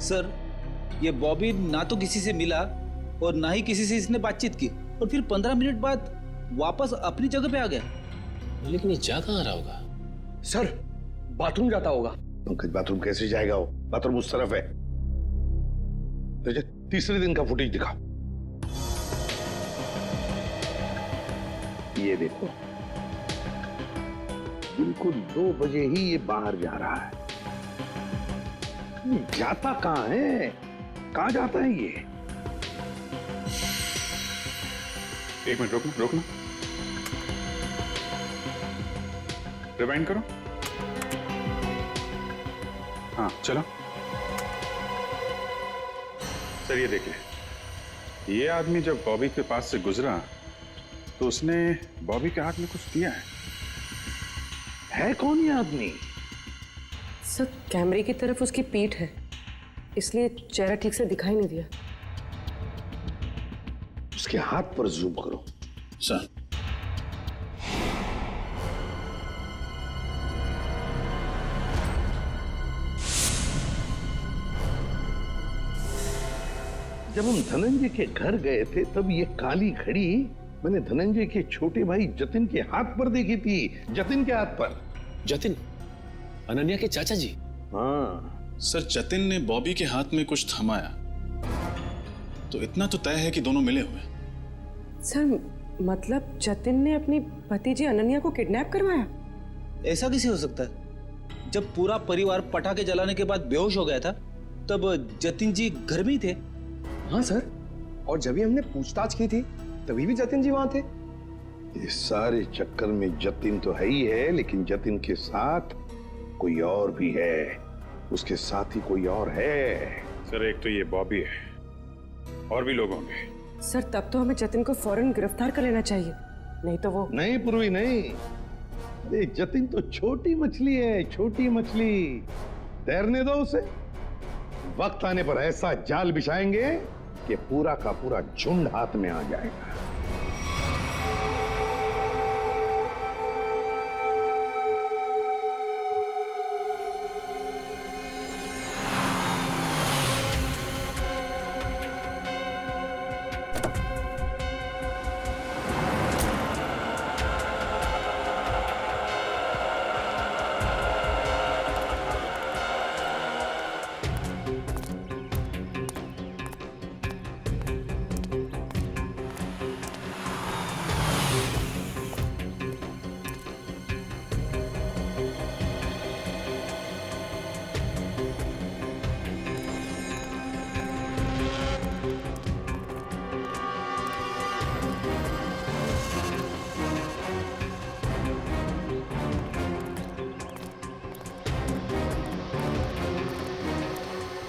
सर, ये बॉबी ना तो किसी से मिला और ना ही किसी से इसने बातचीत की, और फिर 15 मिनट बाद वापस अपनी जगह पे आ गया। लेकिन ये जा कहाँ रहा होगा? सर, बाथरूम जाता होगा। पंकज, बाथरूम कैसे जाएगा? वो बाथरूम उस तरफ है। तो तीसरे दिन का फुटेज दिखाओ। ये देखो, बिल्कुल 2 बजे ही ये बाहर जा रहा है। जाता कहाँ है? कहाँ जाता है ये? एक मिनट रोकना। रिवाइंड करो। हाँ, चलो। सर, ये देखिए, ये आदमी जब बॉबी के पास से गुजरा तो उसने बॉबी के हाथ में कुछ दिया है कौन ये आदमी? सर, कैमरे की तरफ उसकी पीठ है, इसलिए चेहरा ठीक से दिखाई नहीं दिया। उसके हाथ पर जूम करो। सर, जब हम धनंजय के घर गए थे तब ये काली घड़ी मैंने धनंजय के छोटे भाई जतिन के हाथ पर देखी थी। जतिन के हाथ पर। जतिन, अनन्या के चाचा जी? हाँ सर, जतिन ने बॉबी के हाथ में कुछ थमाया तो इतना तो तय है कि दोनों मिले हुए। सर, मतलब जतिन ने अपनी भतीजी अनन्या को किडनैप करवाया? ऐसा कैसे हो सकता है? जब पूरा परिवार पटाखे जलाने के बाद बेहोश हो गया था तब जतिन जी घर में ही थे। हाँ सर, और जब भी हमने पूछताछ की थी तभी भी जतिन जी वहां थे। इस सारे चक्कर में जतिन तो है ही है, लेकिन जतिन के साथ कोई और भी है। उसके साथ ही कोई और है। सर, एक तो ये बॉबी है, और भी लोग होंगे। सर, तब तो हमें जतिन को फौरन गिरफ्तार कर लेना चाहिए, नहीं तो वो। नहीं पूर्वी, नहीं। अरे जतिन तो छोटी मछली है, छोटी मछली। तैरने दो उसे। वक्त आने पर ऐसा जाल बिछाएंगे कि पूरा का पूरा झुंड हाथ में आ जाएगा।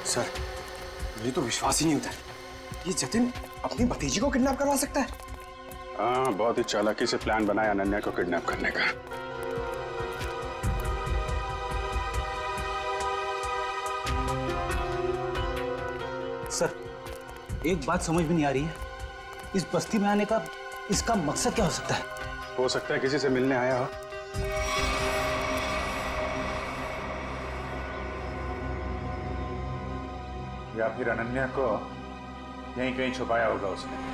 सर, मुझे तो विश्वास ही नहीं होता। ये जतिन अपनी भतीजी को किडनैप करवा सकता है? हाँ, बहुत ही चालाकी से प्लान बनाया अनन्या को किडनैप करने का। सर, एक बात समझ में नहीं आ रही है, इस बस्ती में आने का इसका मकसद क्या हो सकता है? हो सकता है किसी से मिलने आया हो। या फिर अनन्या को यहीं कहीं छुपाया होगा उसने।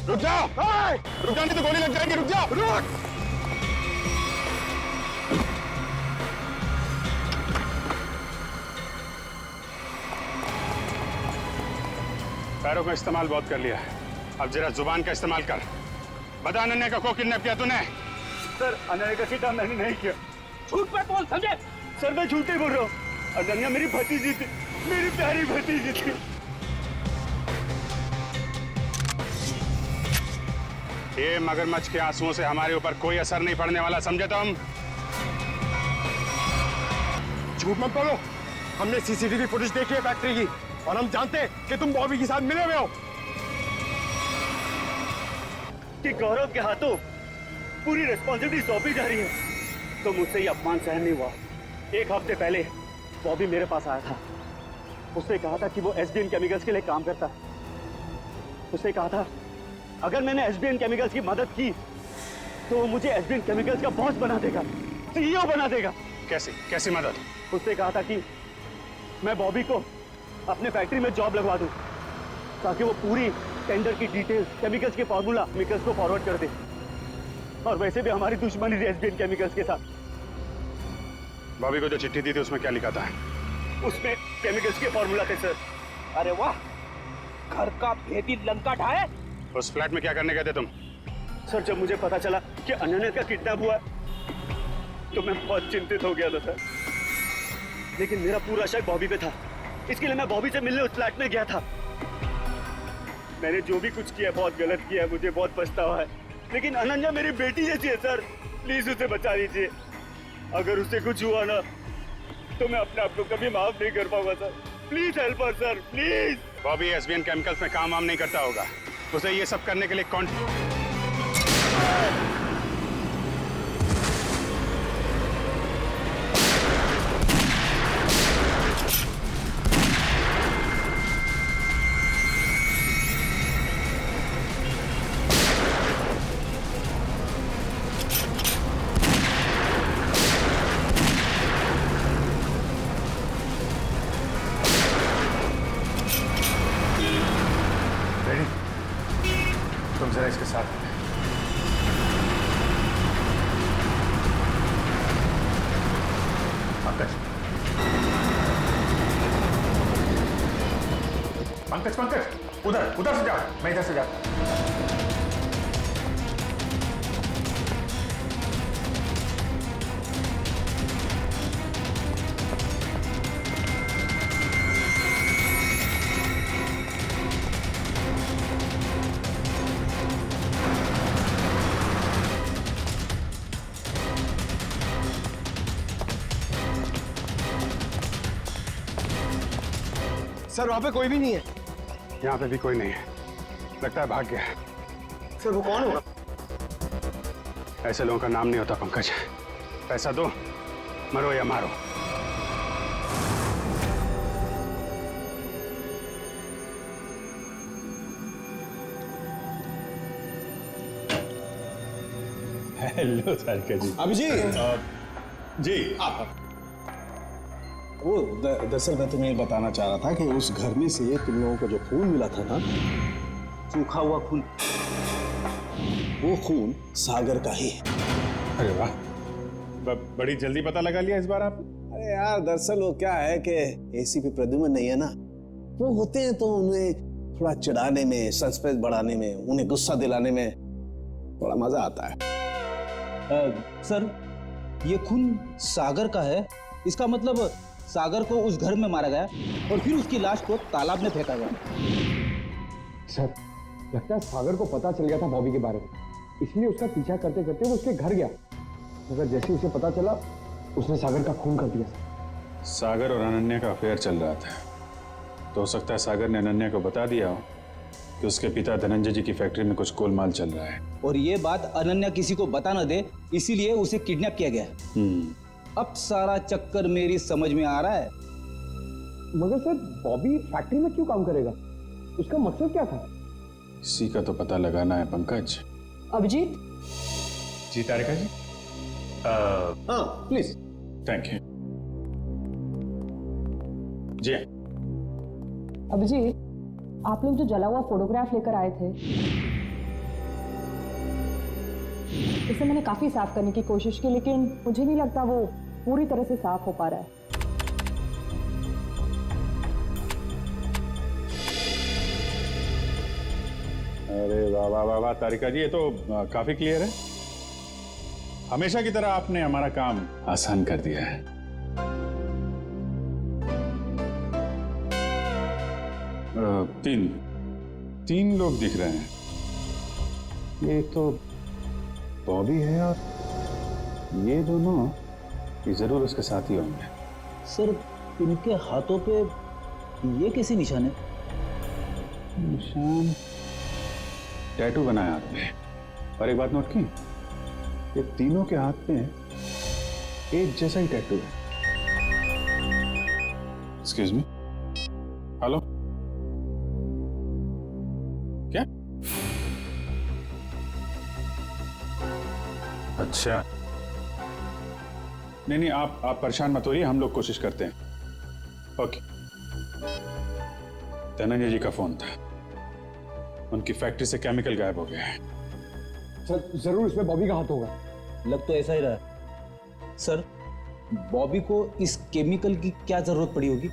रुक जाओ, रुक जाओ, नहीं तो गोली लग जाएगी। रुक जाओ, रुक। पैरों का इस्तेमाल बहुत कर लिया, अब जरा जुबान का इस्तेमाल कर। बता अनन्या को किडनैप किया तूने? सर अनन्या का किडनैप मैंने नहीं किया। झूठ पे बोल, समझे? सर मैं झूठ नहीं बोल रहा हूँ। अनन्या मेरी भतीजी थी, मेरी प्यारी भतीजी थी। ये मगरमच्छ के आंसुओं से हमारे ऊपर कोई असर नहीं पड़ने वाला, समझे तुम? झूठ मत बोलो, हमने सीसीटीवी फुटेज देखी है फैक्ट्री की और हम जानते हैं कि तुम बॉबी के साथ मिले हुए हो। कि गौरव के हाथों पूरी रिस्पॉन्सिबिलिटी सौंपी जा रही है, तो मुझसे ये अपमान सहन नहीं हुआ। एक हफ्ते पहले बॉबी मेरे पास आया था। उसने कहा था कि वो एसबीएन केमिकल्स के लिए काम करता है। उसने कहा था अगर मैंने एसबीएन केमिकल्स की मदद की तो वो मुझे एसबीएन केमिकल्स का बॉस बना देगा, सीईओ बना देगा। कैसी मदद? उसने कहा था कि मैं बॉबी को अपने फैक्ट्री में जॉब लगवा दूं ताकि वो पूरी टेंडर की डिटेल्स, केमिकल्स के फॉर्मूला केमिकल्स को फॉरवर्ड कर दे। और वैसे भी हमारी दुश्मनी थी एसबीएन केमिकल्स के साथ। बॉबी को जो चिट्ठी दी थी उसमें क्या लिखा था? उसमें केमिकल्स के फॉर्मूला थे सर। अरे वाह, घर का भेदी लंका ढाए। उस फ्लैट में क्या करने गए थे तुम? सर जब मुझे पता चला कि अनन्या का किडनैप हुआ तो मैं बहुत चिंतित हो गया था सर, लेकिन मेरा पूरा शक बॉबी पे था। इसके लिए मैं बॉबी से मिलने उस फ्लैट में गया था। मैंने जो भी कुछ किया बहुत गलत किया है, मुझे बहुत पछतावा है, लेकिन अनन्या मेरी बेटी जैसी है सर, प्लीज उसे बचा लीजिए। अगर उसे कुछ हुआ ना तो मैं अपने आप को कभी माफ नहीं कर पाऊंगा sir. Please help us sir, please. Bobby SBN chemicals में काम वाम नहीं करता होगा, उसे ये सब करने के लिए कौन? तुम जरा इसके साथ पंकज पंकज उधर से जाओ, मैं इधर से जाता। सर वहां पे कोई भी नहीं है। यहाँ पे भी कोई नहीं है, लगता है भाग गया। सर वो कौन होगा? ऐसे लोगों का नाम नहीं होता पंकज। पैसा दो, मरो या मारो। हेलो सारिका जी। अभिजीत जी आप वो दरअसल मैं तुम्हें बताना चाह रहा था कि उस घर में से तुम लोगों को जो खून मिला था ना, सूखा हुआ खून, वो खून सागर का ही है। अरे वाह, बड़ी जल्दी पता लगा लिया इस बार आपने। अरे यार दरअसल वो क्या है कि एसीपी प्रद्युम्न नहीं है ना, वो होते हैं तो उन्हें थोड़ा चिढ़ाने में, सस्पेंस बढ़ाने में, उन्हें गुस्सा दिलाने में थोड़ा मजा आता है। सर ये खून सागर का है, इसका मतलब सागर को उस घर में मारा गया और फिर उसकी लाश को तालाब में फेंका गया। सर लगता है सागर को पता चल गया था बॉबी के बारे में, इसलिए उसका पीछा करते करते वो उसके घर गया, मगर जैसे उसे पता चला उसने सागर का खून कर दिया। सागर और अनन्या का अफेयर चल रहा था, तो हो सकता है सागर ने अनन्या को बता दिया हो कि उसके पिता धनंजय जी की फैक्ट्री में कुछ गोलमाल चल रहा है, और ये बात अनन्या किसी को बता न दे, इसीलिए उसे किडनैप किया गया। अब सारा चक्कर मेरी समझ में आ रहा है। मगर सर बॉबी फैक्ट्री में क्यों काम करेगा, उसका मकसद क्या था? इसी का तो पता लगाना है पंकज। अभिजीत जी तारिका जी। हाँ प्लीज। थैंक यू जी। अभिजीत, आप लोग जो जला हुआ फोटोग्राफ लेकर आए थे, इसे मैंने काफ़ी साफ करने की कोशिश की, लेकिन मुझे नहीं लगता वो पूरी तरह से साफ हो पा रहा है। अरे वाह वाह वाह वाह तारिका जी, ये तो काफी क्लियर है। हमेशा की तरह आपने हमारा काम आसान कर दिया है। तीन लोग दिख रहे हैं। ये तो बॉबी है और ये दोनों ये जरूर उसके साथ ही होंगे। सर इनके हाथों पे ये कैसे निशान है? निशान टैटू बनाया हाथ में। और एक बात नोट की, ये तीनों के हाथ में एक जैसा ही टैटू है। एक्सक्यूज मी, हेलो, क्या? अच्छा, नहीं आप परेशान मत होइए, हम लोग कोशिश करते हैं। ओके। धनंजय जी का फोन था, उनकी फैक्ट्री से केमिकल गायब हो गया है। सर जरूर इसमें बॉबी का हाथ होगा। लग तो ऐसा ही रहा। सर बॉबी को इस केमिकल की क्या जरूरत पड़ी होगी?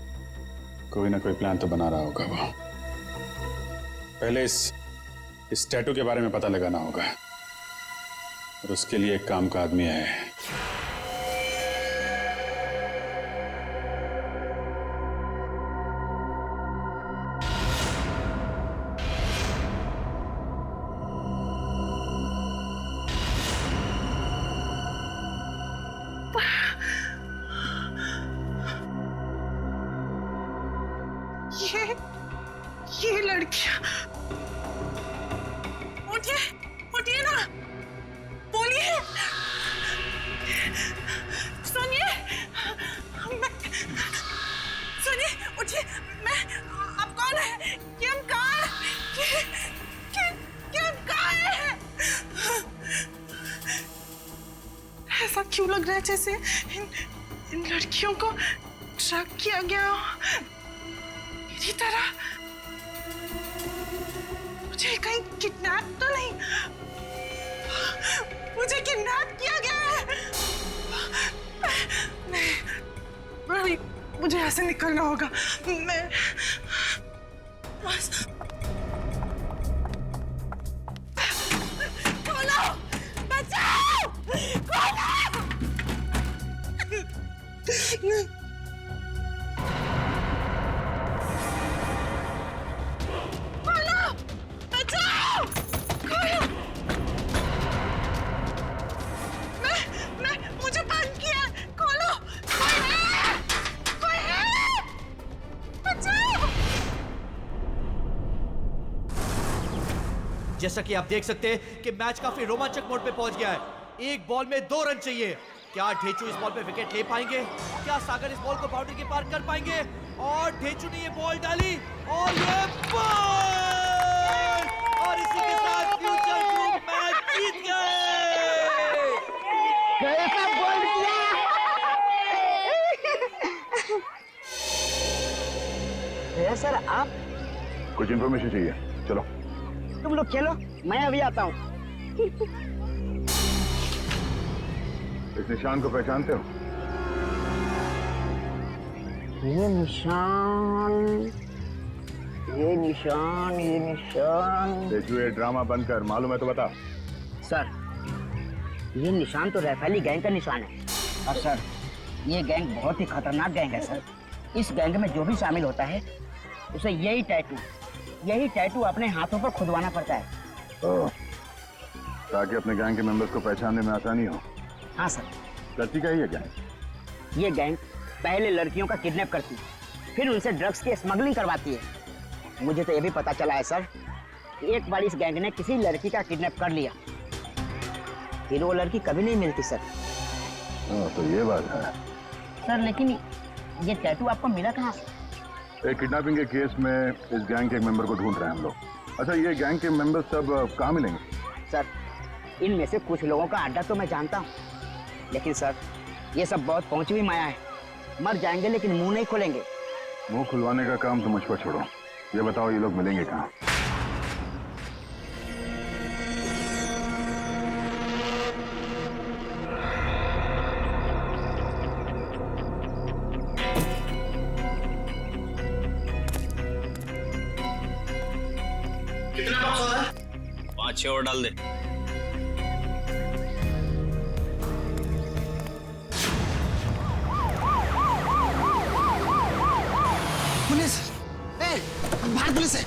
कोई ना कोई प्लान तो बना रहा होगा वो। पहले इस टैटू के बारे में पता लगाना होगा और उसके लिए एक काम का आदमी है। ये लड़कियां, उठिए उठिए ना, बोलिए, सुनिए, सुनिए, उठिए, मैं, आप कौन है? किम कहाँ है? किम कहाँ है? ऐसा क्यों लग रहा है जैसे इन लड़कियों को ट्रैक किया गया हो मेरी तरह? मुझे कहीं किडनैप तो नहीं? मुझे किडनैप किया गया है? नहीं, मुझे यहाँ से निकलना होगा। मैं बस खोलो, बचाओ, खोलो। मुझे बंद किया, खोलो, कोई है, बचाओ। जैसा कि आप देख सकते हैं कि मैच काफी रोमांचक मोड पे पहुंच गया है। एक बॉल में 2 रन चाहिए। क्या ढेचू इस बॉल पे विकेट ले पाएंगे? क्या सागर इस बॉल को बाउंड्री के पार कर पाएंगे? और ढेचू ने ये बॉल डाली और ये बॉल, और इसी के साथ फ्यूचर ग्रुप मैच जीत गए। कैसा बॉल किया? सर आप, कुछ इन्फॉर्मेशन चाहिए, चलो। तुम लोग खेलो, मैं अभी आता हूँ। इस निशान को पहचानते हो? ये निशान। देखिए ये ड्रामा बंद कर, मालूम है तो बता। सर ये निशान तो रैफेली गैंग का निशान है। और सर ये गैंग बहुत ही खतरनाक गैंग है सर। इस गैंग में जो भी शामिल होता है उसे यही टैटू अपने हाथों पर खुदवाना पड़ता है। ताकि अपने गैंग के मेंबर्स को पहचानने में आसानी हो। हाँ सर। करती क्या है ये गैंग? ये गैंग पहले लड़कियों का किडनैप करती है, फिर उनसे ड्रग्स की स्मगलिंग करवाती है। मुझे तो ये भी पता चला है सर कि एक बार इस गैंग ने किसी लड़की का किडनैप कर लिया, फिर वो लड़की कभी नहीं मिलती सर। तो ये बात है सर। लेकिन ये टैटू आपको मिला कहाँ से? एक किडनैपिंग के केस में इस गैंग के एक मेंबर को ढूंढ रहे हैं हम लोग। अच्छा ये गैंग के मेंबर्स सब कहाँ मिलेंगे? सर इनमें से कुछ लोगों का अड्डा तो मैं जानता हूँ, लेकिन सर ये सब बहुत पहुंची हुई माया है। मर जाएंगे लेकिन मुंह नहीं खोलेंगे। मुंह खुलवाने का काम तो मुझ पर छोड़ो, ये बताओ ये लोग मिलेंगे कहाँ? 500 है, 5-6 और डाल दे। पुलिस, बाहर पुलिस है।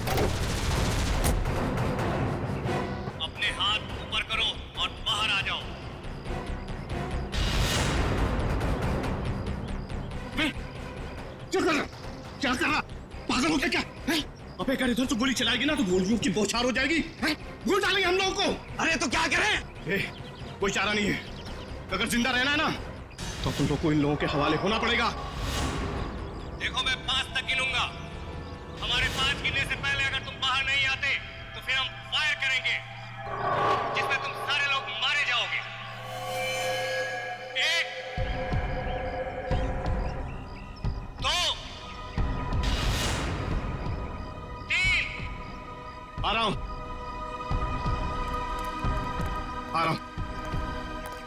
अपने हाथ ऊपर करो और बाहर आ जाओ। क्या कर रहा? क्या कर रहा? पागल हो गया क्या? है? अबे अगर इधर से गोली चलाएगी ना तो गोलियों की बौछार हो जाएगी। है? भूल डालेंगे हम लोगों को। अरे तो क्या करें? कोई चारा नहीं है। अगर जिंदा रहना है ना तो तुम लोग को इन लोगों के हवाले होना पड़ेगा। देखो मैं 5 तक गिनूंगा। हमारे 5 गिनने से पहले अगर तुम बाहर नहीं आते तो फिर हम फायर करेंगे, जिसमें तुम सारे लोग मारे जाओगे। 1 2 3। आ रहा हूं, आ रहा हूं।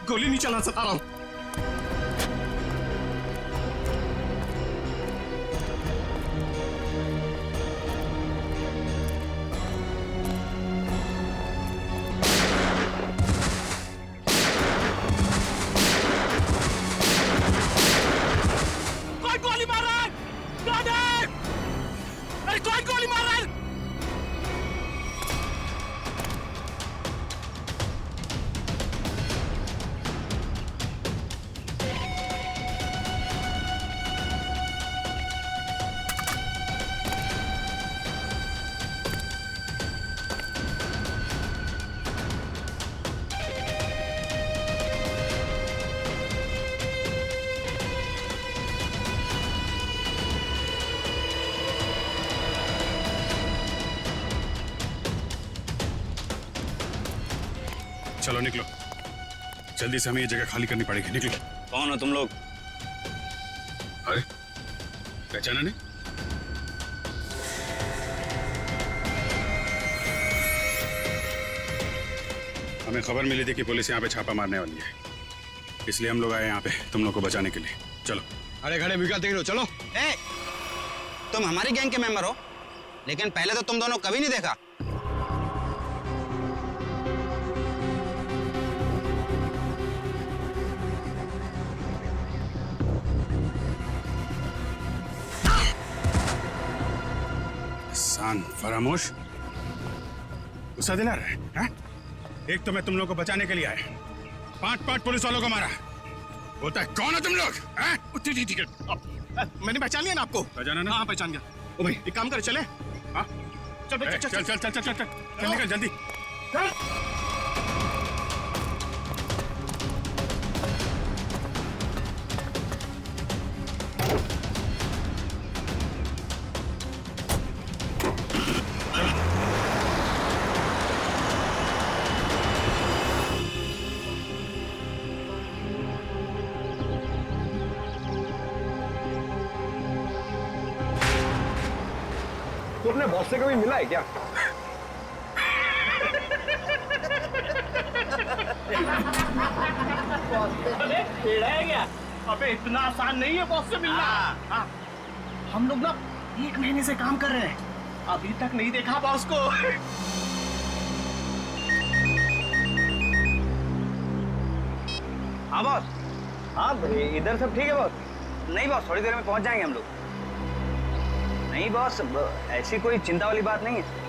गोली नहीं चला सकता। आ रहा हूं। गोली मार रहा है? अरे कौन गोली मार रहा है? चलो निकलो, जल्दी से हमें ये जगह खाली करनी पड़ेगी। निकलो। कौन हो तुम लोग? अरे पहचाना नहीं? हमें खबर मिली थी कि पुलिस यहाँ पे छापा मारने वाली है, इसलिए हम लोग आए यहाँ पे तुम लोग को बचाने के लिए। चलो। अरे खड़े भी क्या देख रहे हो? चलो। तुम हमारी गैंग के मेंबर हो, लेकिन पहले तो तुम दोनों कभी नहीं देखा। फरामोश, गुस्सा दिला रहे हैं? एक तो मैं तुम लोगों को बचाने के लिए आया, 5 पुलिस वालों को मारा। बोलता है कौन हो तुम लोग? ठीक है, मैंने पहचान लिया ना आपको। पहचाना ना? हाँ पहचान गया। ओ भाई एक काम कर, चले। हाँ चल चल चल चल चल चल चल निकल जल्दी। तू अपने बॉस से कभी मिला है क्या? है क्या? अबे इतना आसान नहीं है बॉस से मिलना। हाँ। हम लोग ना 1 महीने से काम कर रहे हैं, अभी तक नहीं देखा बॉस को। हाँ बॉस। हाँ इधर सब ठीक है बॉस? नहीं बॉस, थोड़ी देर में पहुंच जाएंगे हम लोग। नहीं बॉस, ऐसी कोई चिंता वाली बात नहीं है।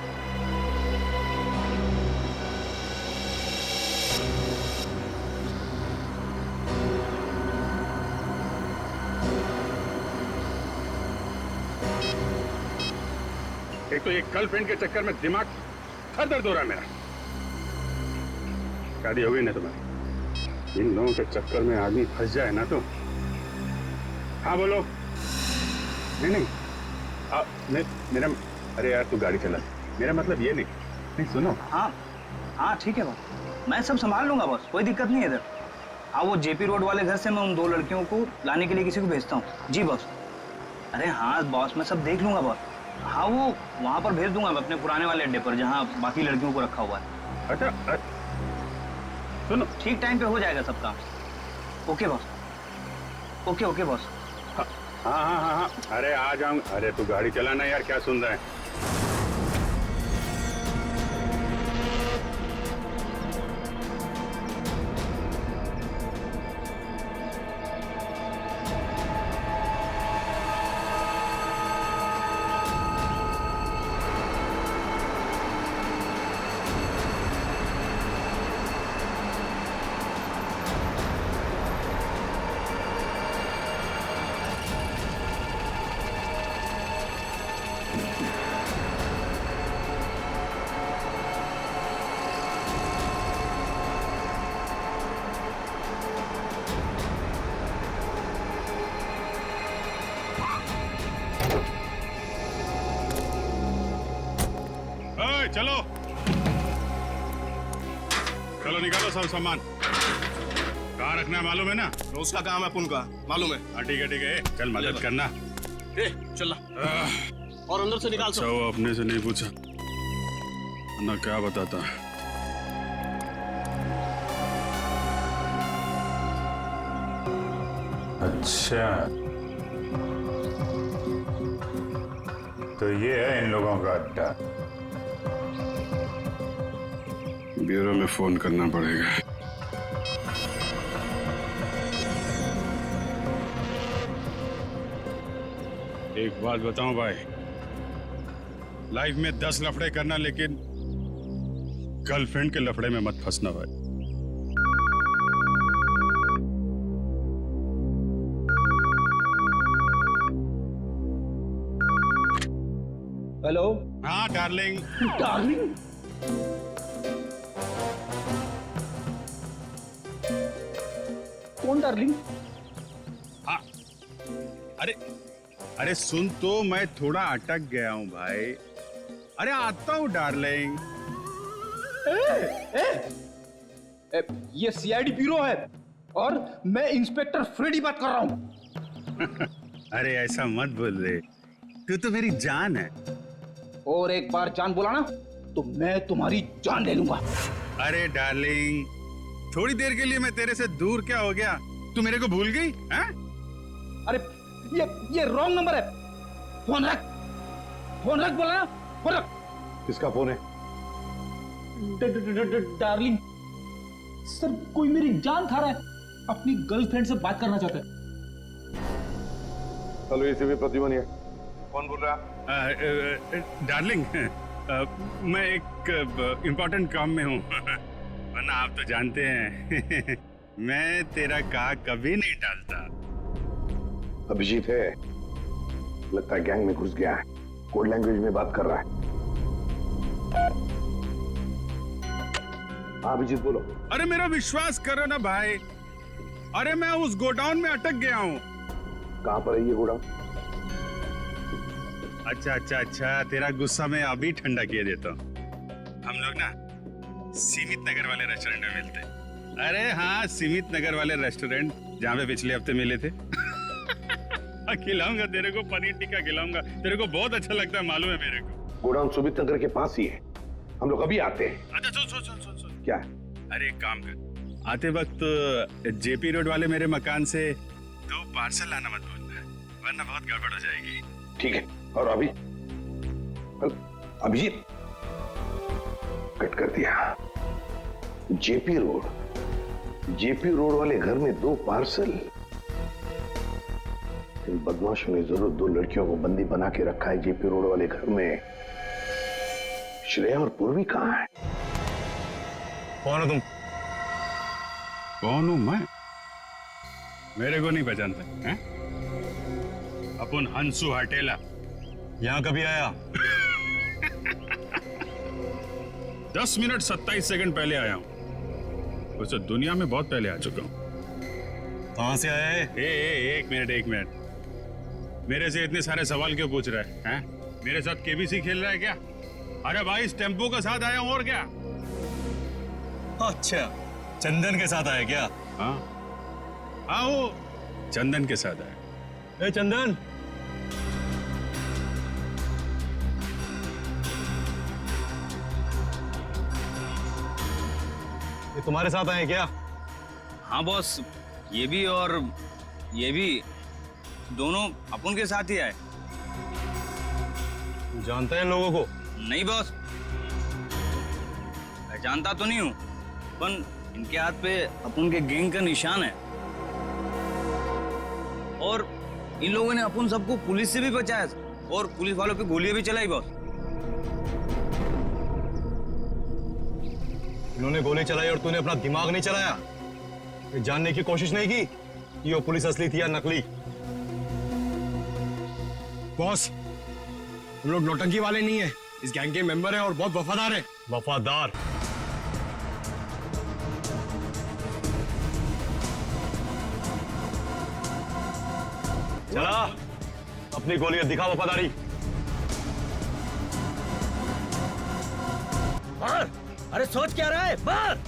एक तो ये गर्लफ्रेंड के चक्कर में दिमाग सर दर्द हो रहा है मेरा। शादी हो गई ना तुम्हारी, इन लोगों के चक्कर में आदमी फंस जाए ना तो। हाँ बोलो। नहीं नहीं मेरा, अरे यार तू गाड़ी चला, मेरा मतलब ये नहीं सुनो। हाँ हाँ ठीक है बॉस, मैं सब संभाल लूंगा बॉस, कोई दिक्कत नहीं है इधर। हाँ वो जेपी रोड वाले घर से मैं उन 2 लड़कियों को लाने के लिए किसी को भेजता हूँ। जी बॉस। अरे हाँ बॉस, मैं सब देख लूंगा बॉस। हाँ वो वहाँ पर भेज दूंगा मैं अपने पुराने वाले अड्डे पर, जहाँ बाकी लड़कियों को रखा हुआ है। अच्छा सुनो, ठीक टाइम पे हो जाएगा सब काम। Okay boss. Okay okay boss. हाँ हाँ हाँ हाँ, अरे आ जाऊंगा। अरे तू गाड़ी चलाना यार, क्या सुन रहा है? चलो चलो निकालो सब सामान। कहाँ रखना है मालूम है ना? तो उसका काम है अपन का, मालूम है। हाँ ठीक है चल मदद करना। चल और अंदर से निकाल अच्छा वो अपने से नहीं पूछा ना, क्या बताता। अच्छा तो ये है इन लोगों का अड्डा। ब्यूरो में फोन करना पड़ेगा। एक बात बताऊं भाई, लाइफ में 10 लफड़े करना, लेकिन गर्लफ्रेंड के लफड़े में मत फंसना भाई। हेलो। हाँ डार्लिंग। डार्लिंग? कौन डार्लिंग? हाँ अरे सुन तो, मैं थोड़ा अटक गया हूँ भाई। अरे आता हूँ डार्लिंग। ये सीआईडी ब्यूरो है और मैं इंस्पेक्टर फ्रेडी बात कर रहा हूँ। अरे ऐसा मत बोल रे, तू तो मेरी जान है। और एक बार जान बोला ना तो मैं तुम्हारी जान ले लूंगा। अरे डार्लिंग, थोड़ी देर के लिए मैं तेरे से दूर क्या हो गया? तू मेरे को भूल गई? हैं? अरे ये रॉन्ग नंबर है। फोन रख बोला ना, फोन रख। किसका फोन है? डार्लिंग सर, कोई मेरी जान खा रहा है, अपनी गर्लफ्रेंड से बात करना चाहता है। हेलो एसीपी प्रतिभा है। कौन बोल रहा है? डार्लिंग मैं एक इम्पोर्टेंट काम में हूँ वरना आप तो जानते हैं मैं तेरा कहा कभी नहीं टालता। अभिजीत है, लगता है गैंग में घुस गया है, कोड लैंग्वेज में बात कर रहा है। हाँ अभिजीत बोलो। अरे मेरा विश्वास करो ना भाई, अरे मैं उस गोडाउन में अटक गया हूँ। कहाँ पर है ये गोडाउन? अच्छा, तेरा गुस्सा मैं अभी ठंडा किए देता हूँ। हम लोग ना सीमित नगर वाले रेस्टोरेंट में मिलते हैं। अरे हाँ, सीमित नगर वाले रेस्टोरेंट जहाँ पे पिछले हफ्ते मिले थे खिलाऊंगा तेरे को, पनीर टिक्का खिलाऊंगा, तेरे को बहुत अच्छा लगता है मालूम है मेरे को। गोडाउन सुमित नगर के पास ही है, हम लोग अभी आते हैं। अच्छा सुन। क्या? अरे एक काम कर, आते वक्त जेपी रोड वाले मेरे मकान से 2 पार्सल लाना मत भूलना, वरना बहुत गड़बड़ हो जाएगी। ठीक है। और अभी अभिजीत कट कर दिया। जेपी रोड वाले घर में 2 पार्सल। इन बदमाशों ने जरूर 2 लड़कियों को बंदी बना के रखा है जेपी रोड वाले घर में। श्रेया और पूर्वी कहाँ है? कौन हो तुम? कौन हूं मैं? मेरे को नहीं पहचानता हैं? अपन हंसू हटेला। यहाँ कभी आया? 10 मिनट 27 सेकंड पहले आया हूं। वैसे दुनिया में बहुत पहले आ चुका हूं। कहां से आया है? एक मिनट। मेरे से इतने सारे सवाल क्यों पूछ रहा है? मेरे साथ केबीसी खेल रहा है क्या? अरे भाई इस टेम्पो के साथ आया हूं, और क्या? अच्छा, चंदन के साथ आया क्या? हाँ वो चंदन के साथ आया। चंदन, ये तुम्हारे साथ आए क्या? हाँ बॉस, ये भी और ये भी, दोनों अपन के साथ ही आए। जानते हैं लोगों को? नहीं बॉस, मैं जानता तो नहीं हूँ, पर इनके हाथ पे अपन के गैंग का निशान है और इन लोगों ने अपन सबको पुलिस से भी बचाया और पुलिस वालों पे गोलियां भी चलाई बॉस। इन्होंने गोली चलाई और तूने अपना दिमाग नहीं चलाया? ये जानने की कोशिश नहीं की कि वो पुलिस असली थी या नकली? बॉस, हम लोग नौटंकी वाले नहीं है, इस गैंग के मेंबर हैं और बहुत वफादार हैं। वफादार? चला, अपनी गोलियां दिखा वफादारी। मार। अरे सोच क्या रहा है, मार।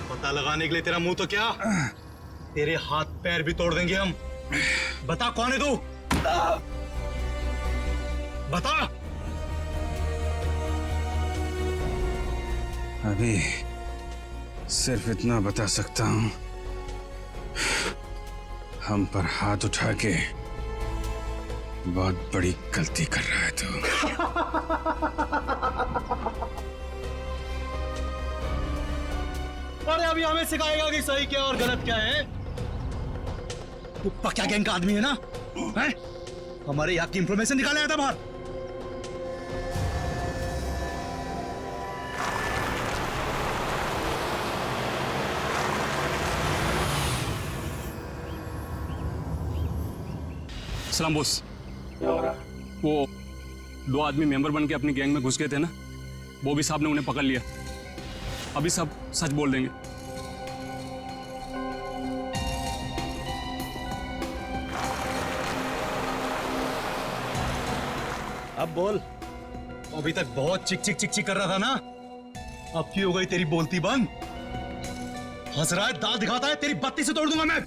पता लगाने के लिए तेरा मुंह तो क्या, तेरे हाथ पैर भी तोड़ देंगे हम। बता कौन है तू, बता। अभी सिर्फ इतना बता सकता हूं, हम पर हाथ उठा के बहुत बड़ी गलती कर रहा है तू। अरे अभी हमें सिखाएगा कि सही क्या और गलत क्या है। तू पक्का गैंग का आदमी है ना, हैं? हमारे यहाँ की इंफॉर्मेशन निकाला आया था बाहर। सलाम बॉस। वो 2 आदमी मेंबर बन के अपनी गैंग में घुस गए थे ना, बॉबी साहब ने उन्हें पकड़ लिया। अभी सब सच बोल देंगे। अब बोल। अभी तक बहुत चिक चिक चिक चिक कर रहा था ना, अब क्यों हो गई तेरी बोलती बंद? हंस रहा है, दांत दिखाता है, तेरी बत्ती से तोड़ दूंगा मैं।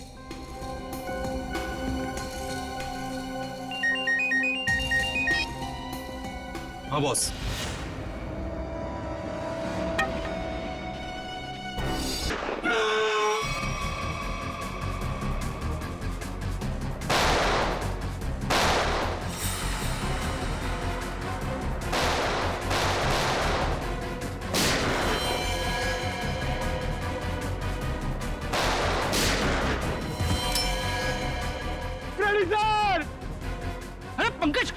हाँ बॉस। सर! अरे पंकज!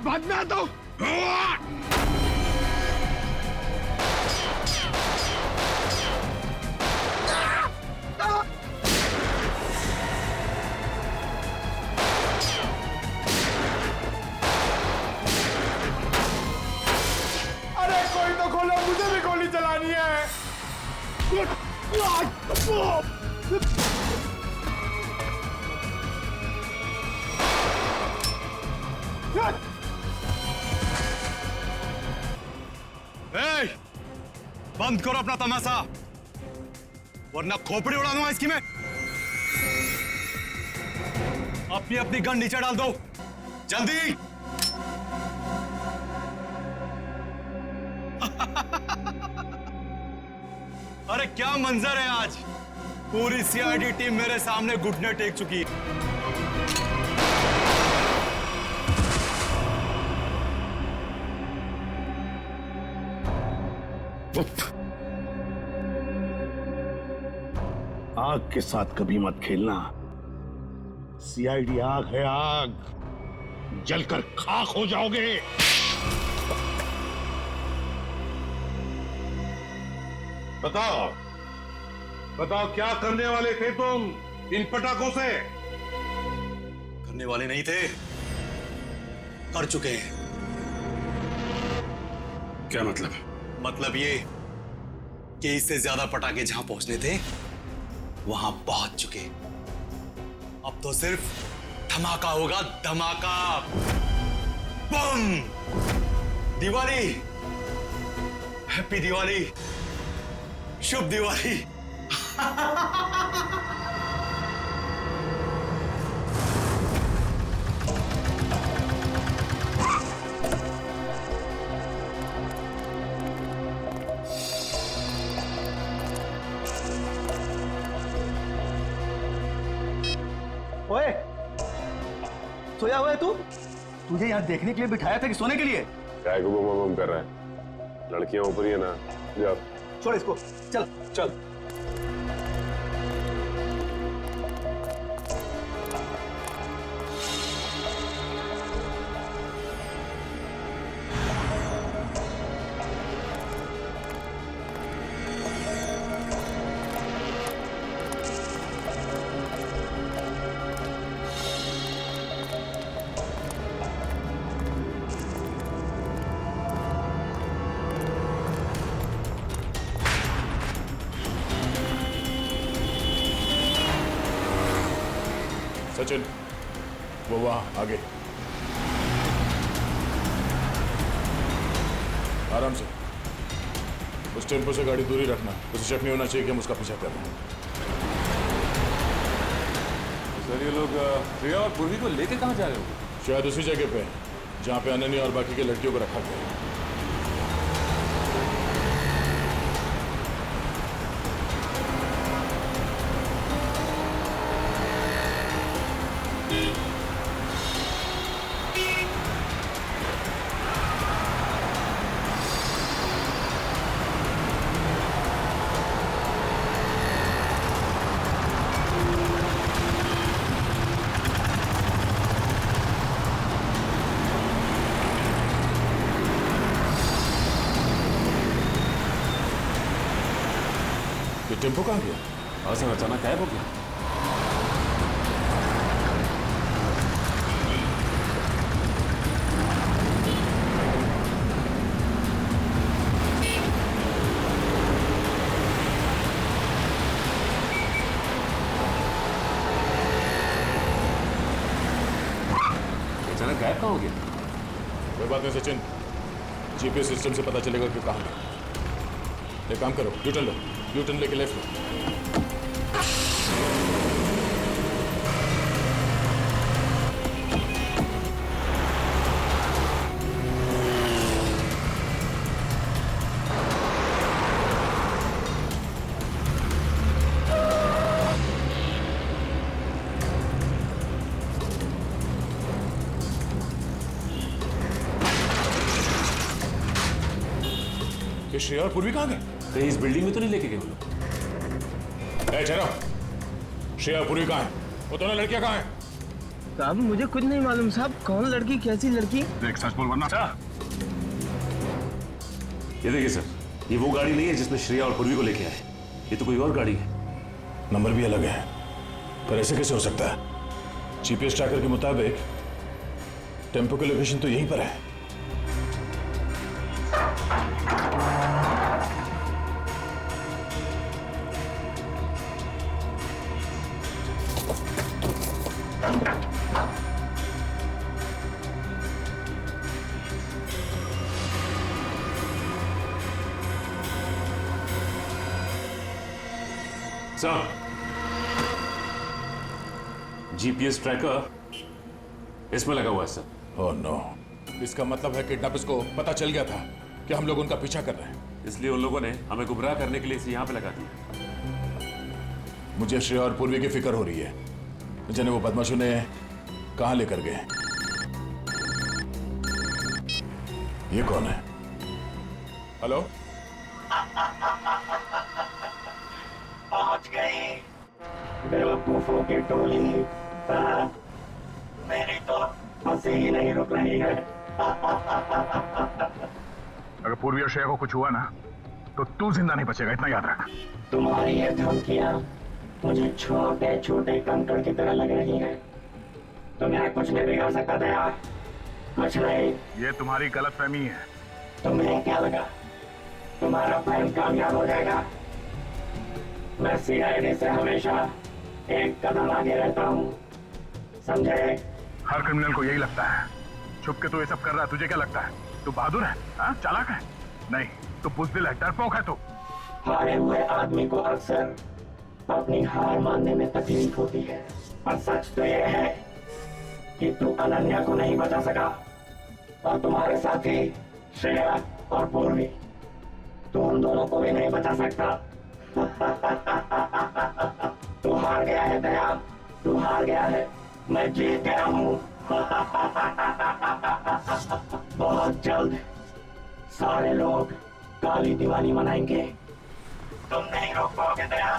बाद में दो। अरे कोई तो खोलो, मुझे भी गोली चलानी है। ए, बंद करो अपना तमाशा, वरना खोपड़ी उड़ा दूंगा इसकी मैं। अपनी अपनी गन नीचे डाल दो, जल्दी। अरे क्या मंजर है आज, पूरी सीआईडी टीम मेरे सामने घुटने टेक चुकी है। आग के साथ कभी मत खेलना। सीआईडी आग है, आग, जलकर खाक हो जाओगे। बताओ बताओ, क्या करने वाले थे तुम इन पटाखों से? करने वाले नहीं थे, कर चुके हैं। क्या मतलब? मतलब ये कि इससे ज्यादा पटाखे जहां पहुंचने थे वहां पहुंच चुके। अब तो सिर्फ धमाका होगा, धमाका। बम! दिवाली, हैप्पी दिवाली, शुभ दिवाली। ओए, सोया हुआ है तू? तुझे यहाँ देखने के लिए बिठाया था कि सोने के लिए? काय को बम कर रहा है? लड़कियां ऊपर ही है ना, जा। छोड़ इसको, चल चल। सचिन, वो वहां आगे। आराम से। उस टेम्पो से गाड़ी दूरी रखना। उसे शक नहीं होना चाहिए कि हम उसका पीछा कर रहे हैं। सर ये लोग प्रिया और पूर्वी को लेके कहाँ जा रहे हो? शायद उसी जगह पे जहाँ पे अनन्या और बाकी के लड़कियों को रखा गया है। टेम्पो कहाँ गया? हाँ सर, अचानक गायब हो गया। अचानक गायब कहाँ हो गया? कोई बात नहीं सचिन, जीपीएस सिस्टम से पता चलेगा कि कहाँ गया। एक काम करो, यूटर्न लो, यूटर्न लेके लेफ्ट लो। ये श्रेया और पूर्वी कहाँ गए? कहीं इस बिल्डिंग में तो नहीं लेके गए वो लोग? चलो, श्रेया पूर्वी कहाँ है? वो दोनों लड़कियां कहाँ हैं? साहब मुझे कुछ नहीं मालूम साहब, कौन लड़की कैसी लड़की? देख सच बोल वरना। ये देखिए सर, ये वो गाड़ी नहीं है जिसमें श्रेया और पूर्वी को लेके आए। ये तो कोई और गाड़ी है। नंबर भी अलग है, पर ऐसे कैसे हो सकता है? जीपीएस ट्रैकर के मुताबिक टेम्पो की लोकेशन तो यहीं पर है। सर, जीपीएस ट्रैकर इसमें लगा हुआ है सर। ओह नो, इसका मतलब है किडनैपर्स को पता चल गया था कि हम लोग उनका पीछा कर रहे हैं, इसलिए उन लोगों ने हमें गुमराह करने के लिए इसे यहाँ पे लगा दिया। मुझे श्रेया और पूर्वी की फिक्र हो रही है, जिन्हें वो बदमाशों ने कहाँ लेकर गए। ये कौन है? हेलो, पहुंच गए बेवकूफों की टोली। मेरी तो हंसी ही नहीं रुक रही है। अगर पूर्वी और श्रेया को कुछ हुआ ना तो तू जिंदा नहीं बचेगा, इतना याद रख। तुम्हारी ये धमकियां मुझे छोटे छोटे कंकड़ की तरह लग रही हैं। तुम्हें कुछ नहीं बिगाड़ सकता था यार, कुछ नहीं। ये तुम्हारी गलतफहमी है। तुम्हें क्या लगा तुम्हारा प्लान कामयाब हो जाएगा? मैं सीआईडी से हमेशा एक कदम आगे रहता हूँ, समझे? हर क्रिमिनल को यही लगता है। छुप के तू ये सब कर रहा है, तुझे क्या लगता है? तू बहादुर है? हाँ, चालाक है? नहीं, तू बुज़दिल है, डरपोक है तू। हारे हुए आदमी को अक्सर अपनी हार मानने में तकलीफ होती है, पर सच तो यह है कि तू अनन्या को नहीं बचा सका और तुम्हारे साथी श्रेया और पूर्वी, तू उन दोनों को भी नहीं बचा सकता। तू हार गया है दया, तू हार गया है, मैं जीत गया हूँ। बहुत जल्द सारे लोग काली दिवाली मनाएंगे। तुम नहीं रोक पाओगे दया,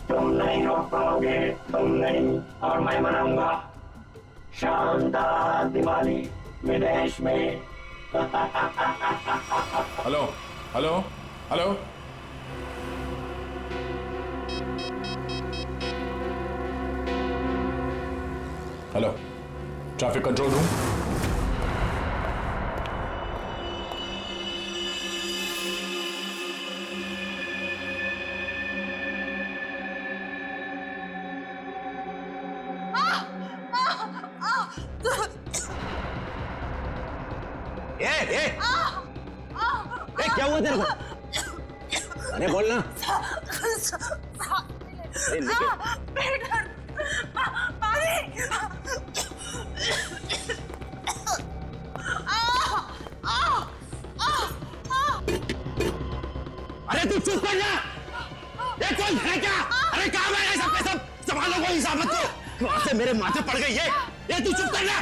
तुम नहीं रोक पाओगे, तुम नहीं, और मैं मनाऊंगा शानदार दिवाली विदेश में। Hello hello hello, hello, traffic control room. क्या हुआ तेरे को? अरे बोलना। अरे तू चुप कर जा। ये कौन है क्या? अरे काम है सब के सब, संभालो कोई हिसाब मत को। वहां से मेरे माथे पड़ गई ये तू चुप कर जा।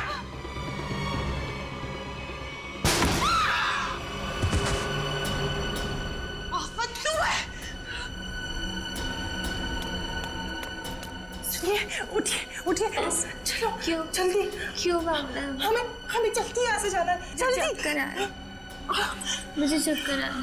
उठिए उठिए, चलो क्यों जल्दी, क्यों भागना है? हमें जल्दी यहाँ से जाना है, जल्दी। चक्कर आ रहा है, मुझे चक्कर आ रहा है।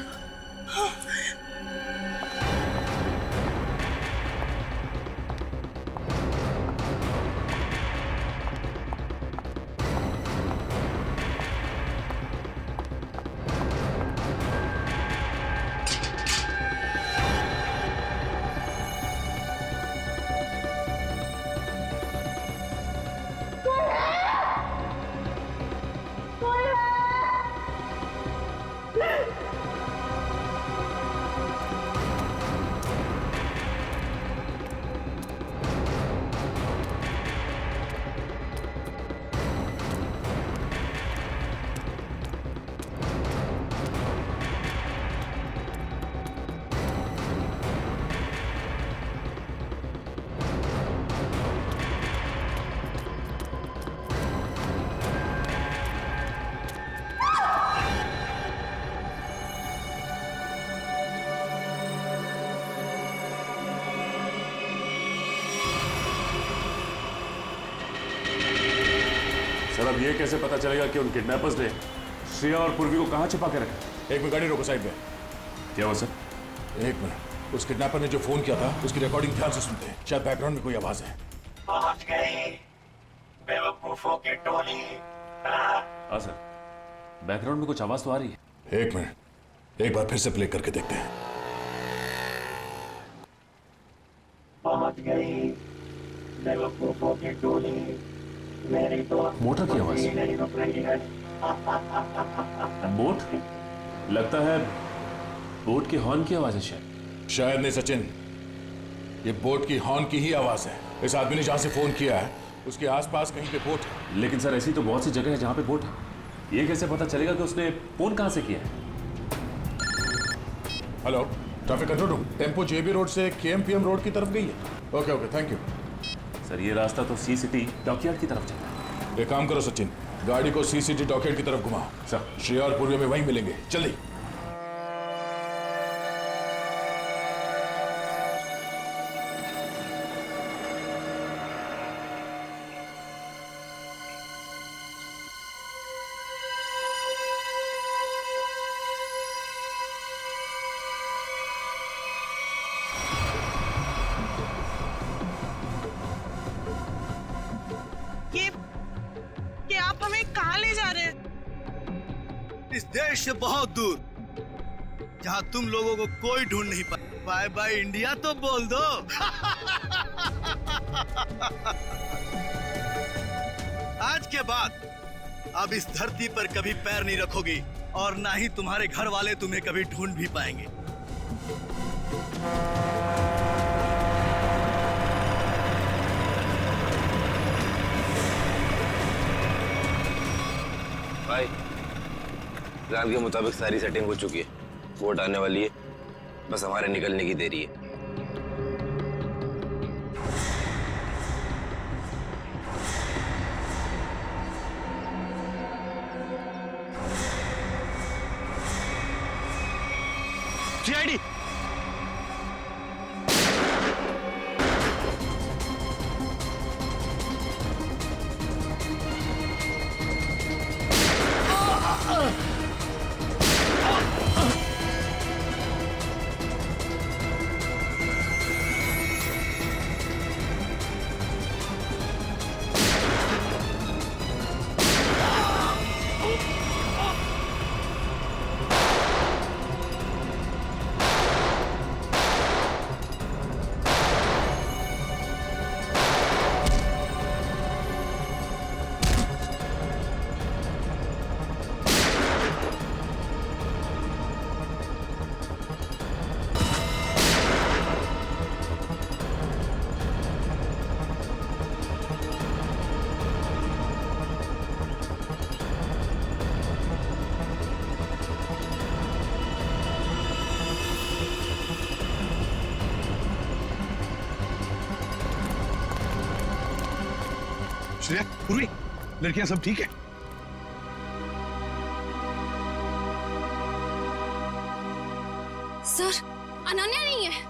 सर अब ये कैसे पता चलेगा कि उन किडनैपर्स ने श्रेया और पूर्वी को कहाँ छिपा के रखा? एक मिनट, गाड़ी रोको साइड पे। क्या हुआ सर? एक मिनट, उस किडनैपर ने जो फोन किया था उसकी रिकॉर्डिंग ध्यान से सुनते हैं, शायद बैकग्राउंड में कोई आवाज है। पहुंच गई बेवकूफों की टोली। हाँ सर, बैकग्राउंड में कुछ आवाज तो आ रही है। एक मिनट, एक बार फिर से प्ले करके देखते हैं। पहुंच गई बेवकूफों की टोली, मेरी तो मोटर की आवाज नहीं रुक रही है। बोट? लगता है बोट के हॉर्न की आवाज है। शायद नहीं सचिन, ये बोट की हॉर्न की ही आवाज है। इस आदमी ने जहां से फोन किया है उसके आसपास कहीं पे बोट है। लेकिन सर ऐसी तो बहुत सी जगह है जहां पे बोट है, ये कैसे पता चलेगा कि उसने फोन कहां से किया है? Hello, traffic control room, tempo JB road से केएमपीएम रोड की तरफ गई है। Okay okay, thank you sir. ये रास्ता तो सी सिटी डॉकयार्ड की तरफ जाता है। एक काम करो सचिन, गाड़ी को सी सिटी डॉकयार्ड की तरफ घुमाओ। सर, श्रेया और पूर्वी में वहीं मिलेंगे, जल्दी। ये आप हमें कहाँ ले जा रहे हैं? इस देश से बहुत दूर, जहां तुम लोगों को कोई ढूंढ नहीं पाए। बाय बाय इंडिया तो बोल दो। आज के बाद अब इस धरती पर कभी पैर नहीं रखोगी और ना ही तुम्हारे घर वाले तुम्हें कभी ढूंढ भी पाएंगे। भाई, प्लान के मुताबिक सारी सेटिंग हो चुकी है। वोट आने वाली है, बस हमारे निकलने की देरी है। सीआईडी श्रेया, पूर्वी, लड़कियां सब ठीक है? सर, अनन्या नहीं है।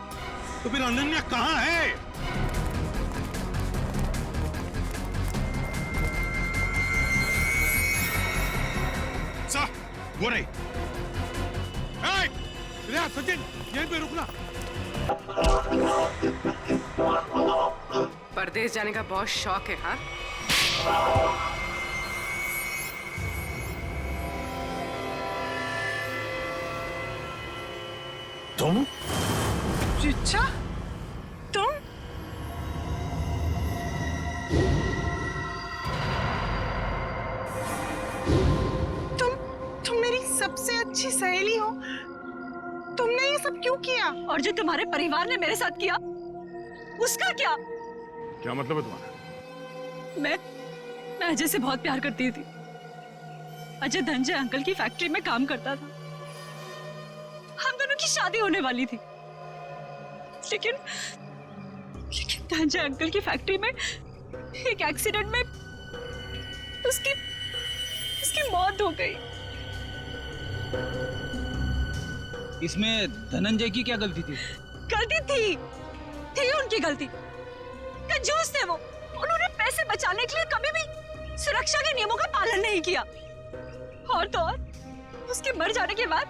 तो फिर अनन्या कहाँ है? सर, वो रही। श्रेया, सचिन, यहीं पे रुकना। परदेश जाने का बहुत शौक है, हाँ? तुम? चिच्चा, तुम? तुम मेरी सबसे अच्छी सहेली हो। तुमने ये सब क्यों किया? और जो तुम्हारे परिवार ने मेरे साथ किया, उसका क्या? क्या मतलब है तुम्हारा? मैं अजय से बहुत प्यार करती थी। अजय धनंजय अंकल की फैक्ट्री में काम करता था। हम दोनों की शादी होने वाली थी, लेकिन धनंजय अंकल की फैक्ट्री में एक एक्सीडेंट में उसकी मौत हो गई। इसमें धनंजय की क्या गलती थी? गलती थी उनकी गलती। कंजूस थे वो। उन्होंने पैसे बचाने के लिए कभी भी सुरक्षा के नियमों का पालन नहीं किया। और तो और, उसके मर जाने के बाद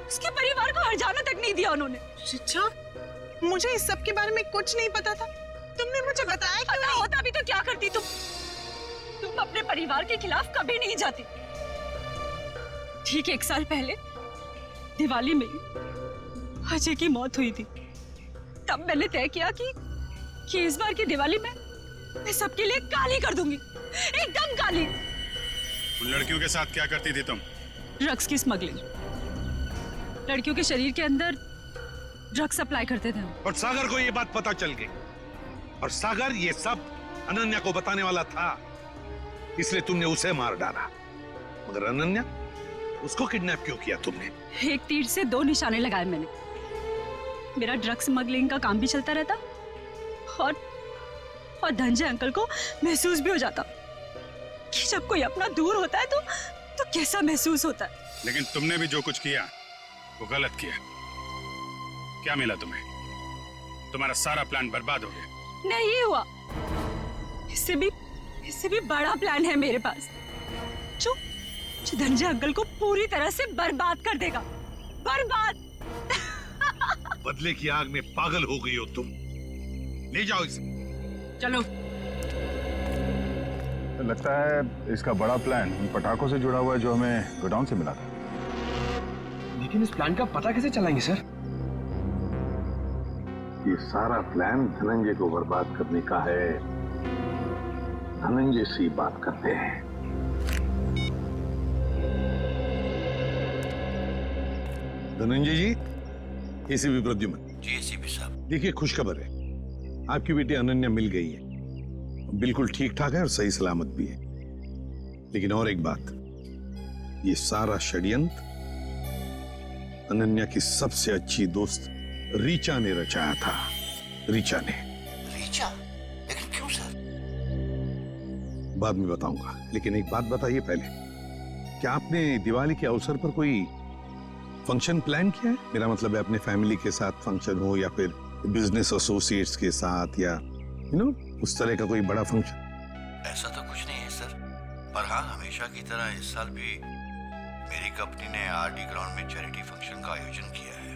उसके परिवार को हर्जाना तक नहीं दिया उन्होंने। चिच्चा, मुझे इस सब के बारे में कुछ नहीं पता था। तुमने मुझे बताया क्यों नहीं? होता भी तो क्या करती तुम? तुम अपने परिवार के खिलाफ कभी नहीं जाती। ठीक 1 साल पहले दिवाली में अजय की मौत हुई थी। तब मैंने तय किया कि इस बार की दिवाली में मैं सबके लिए काली कर दूंगी, एकदम काली। उन लड़कियों के साथ क्या करती थी तुम? ड्रग्स की स्मगलिंग। लड़कियों के शरीर के अंदर ड्रग्स सप्लाई करते थे। और सागर को ये बात पता चल गई, और सागर ये सब अनन्या को बताने वाला था, इसलिए तुमने उसे मार डाला। मगर अनन्या, उसको किडनैप क्यों किया तुमने? एक तीर से 2 निशाने लगाए मैंने। मेरा ड्रग्स स्मगलिंग का काम भी चलता रहता और धनंजय अंकल को महसूस भी हो जाता कि जब कोई अपना दूर होता है तो कैसा महसूस होता है। लेकिन तुमने भी जो कुछ किया वो गलत किया। क्या मिला तुम्हें? तुम्हारा सारा प्लान बर्बाद हो गया। नहीं हुआ। इससे भी बड़ा प्लान है मेरे पास, जो धनंजय अंकल को पूरी तरह से बर्बाद कर देगा। बर्बाद। बदले की आग में पागल हो गई हो तुम। ले जाओ इसे। चलो। लगता है इसका बड़ा प्लान उन पटाखों से जुड़ा हुआ है जो हमें गोडाउन से मिला था। लेकिन इस प्लान का पता कैसे चलाएंगे सर? ये सारा प्लान धनंजय को बर्बाद करने का है। धनंजय से बात करते हैं। धनंजय जी, एसीपी प्रद्युमन। जी एसीपी साहब। देखिए, खुशखबर है, आपकी बेटी अनन्या मिल गई है, बिल्कुल ठीक ठाक है और सही सलामत भी है। लेकिन और एक बात, ये सारा षड्यंत्र अनन्या की सबसे अच्छी दोस्त रीचा ने रचाया था। रीचा ने। रीचा? लेकिन क्यों सर? बाद में बताऊंगा, लेकिन एक बात बताइए पहले, क्या आपने दिवाली के अवसर पर कोई फंक्शन प्लान किया है? मेरा मतलब है अपने फैमिली के साथ फंक्शन हो या फिर बिजनेस एसोसिएट्स के साथ या उस तरह का कोई बड़ा फंक्शन। ऐसा तो कुछ नहीं है सर, पर हाँ हमेशा की तरह इस साल भी मेरी कंपनी ने आरडी ग्राउंड में चैरिटी फंक्शन का आयोजन किया है।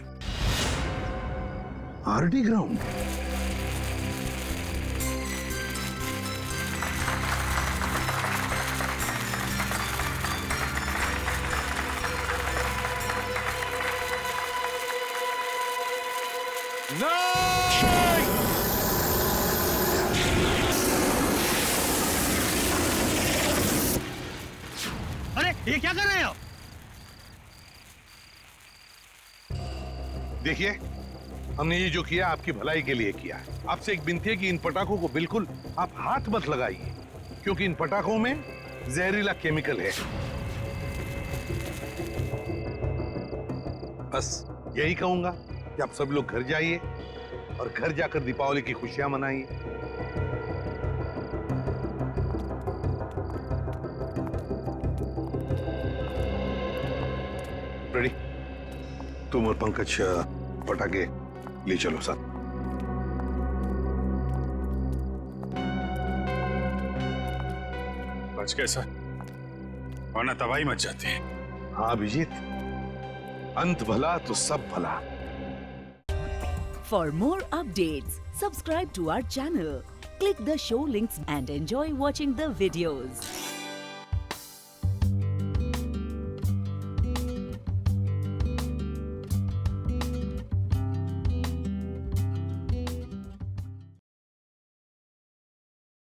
RD ground? अरे ये क्या कर रहे हैं आप? देखिए, हमने ये जो किया आपकी भलाई के लिए किया है। आपसे एक विनती है कि इन पटाखों को बिल्कुल आप हाथ मत लगाइए, क्योंकि इन पटाखों में जहरीला केमिकल है। बस यही कहूंगा कि आप सब लोग घर जाइए और घर जाकर दीपावली की खुशियां मनाइए। रेडी? तुम और पंकज पटाखे ले चलो साथ। बच गए सर, वरना तबाही मच जाती है। हाँ अभिजीत, अंत भला तो सब भला। For more updates, subscribe to our channel, click the show links and enjoy watching the videos.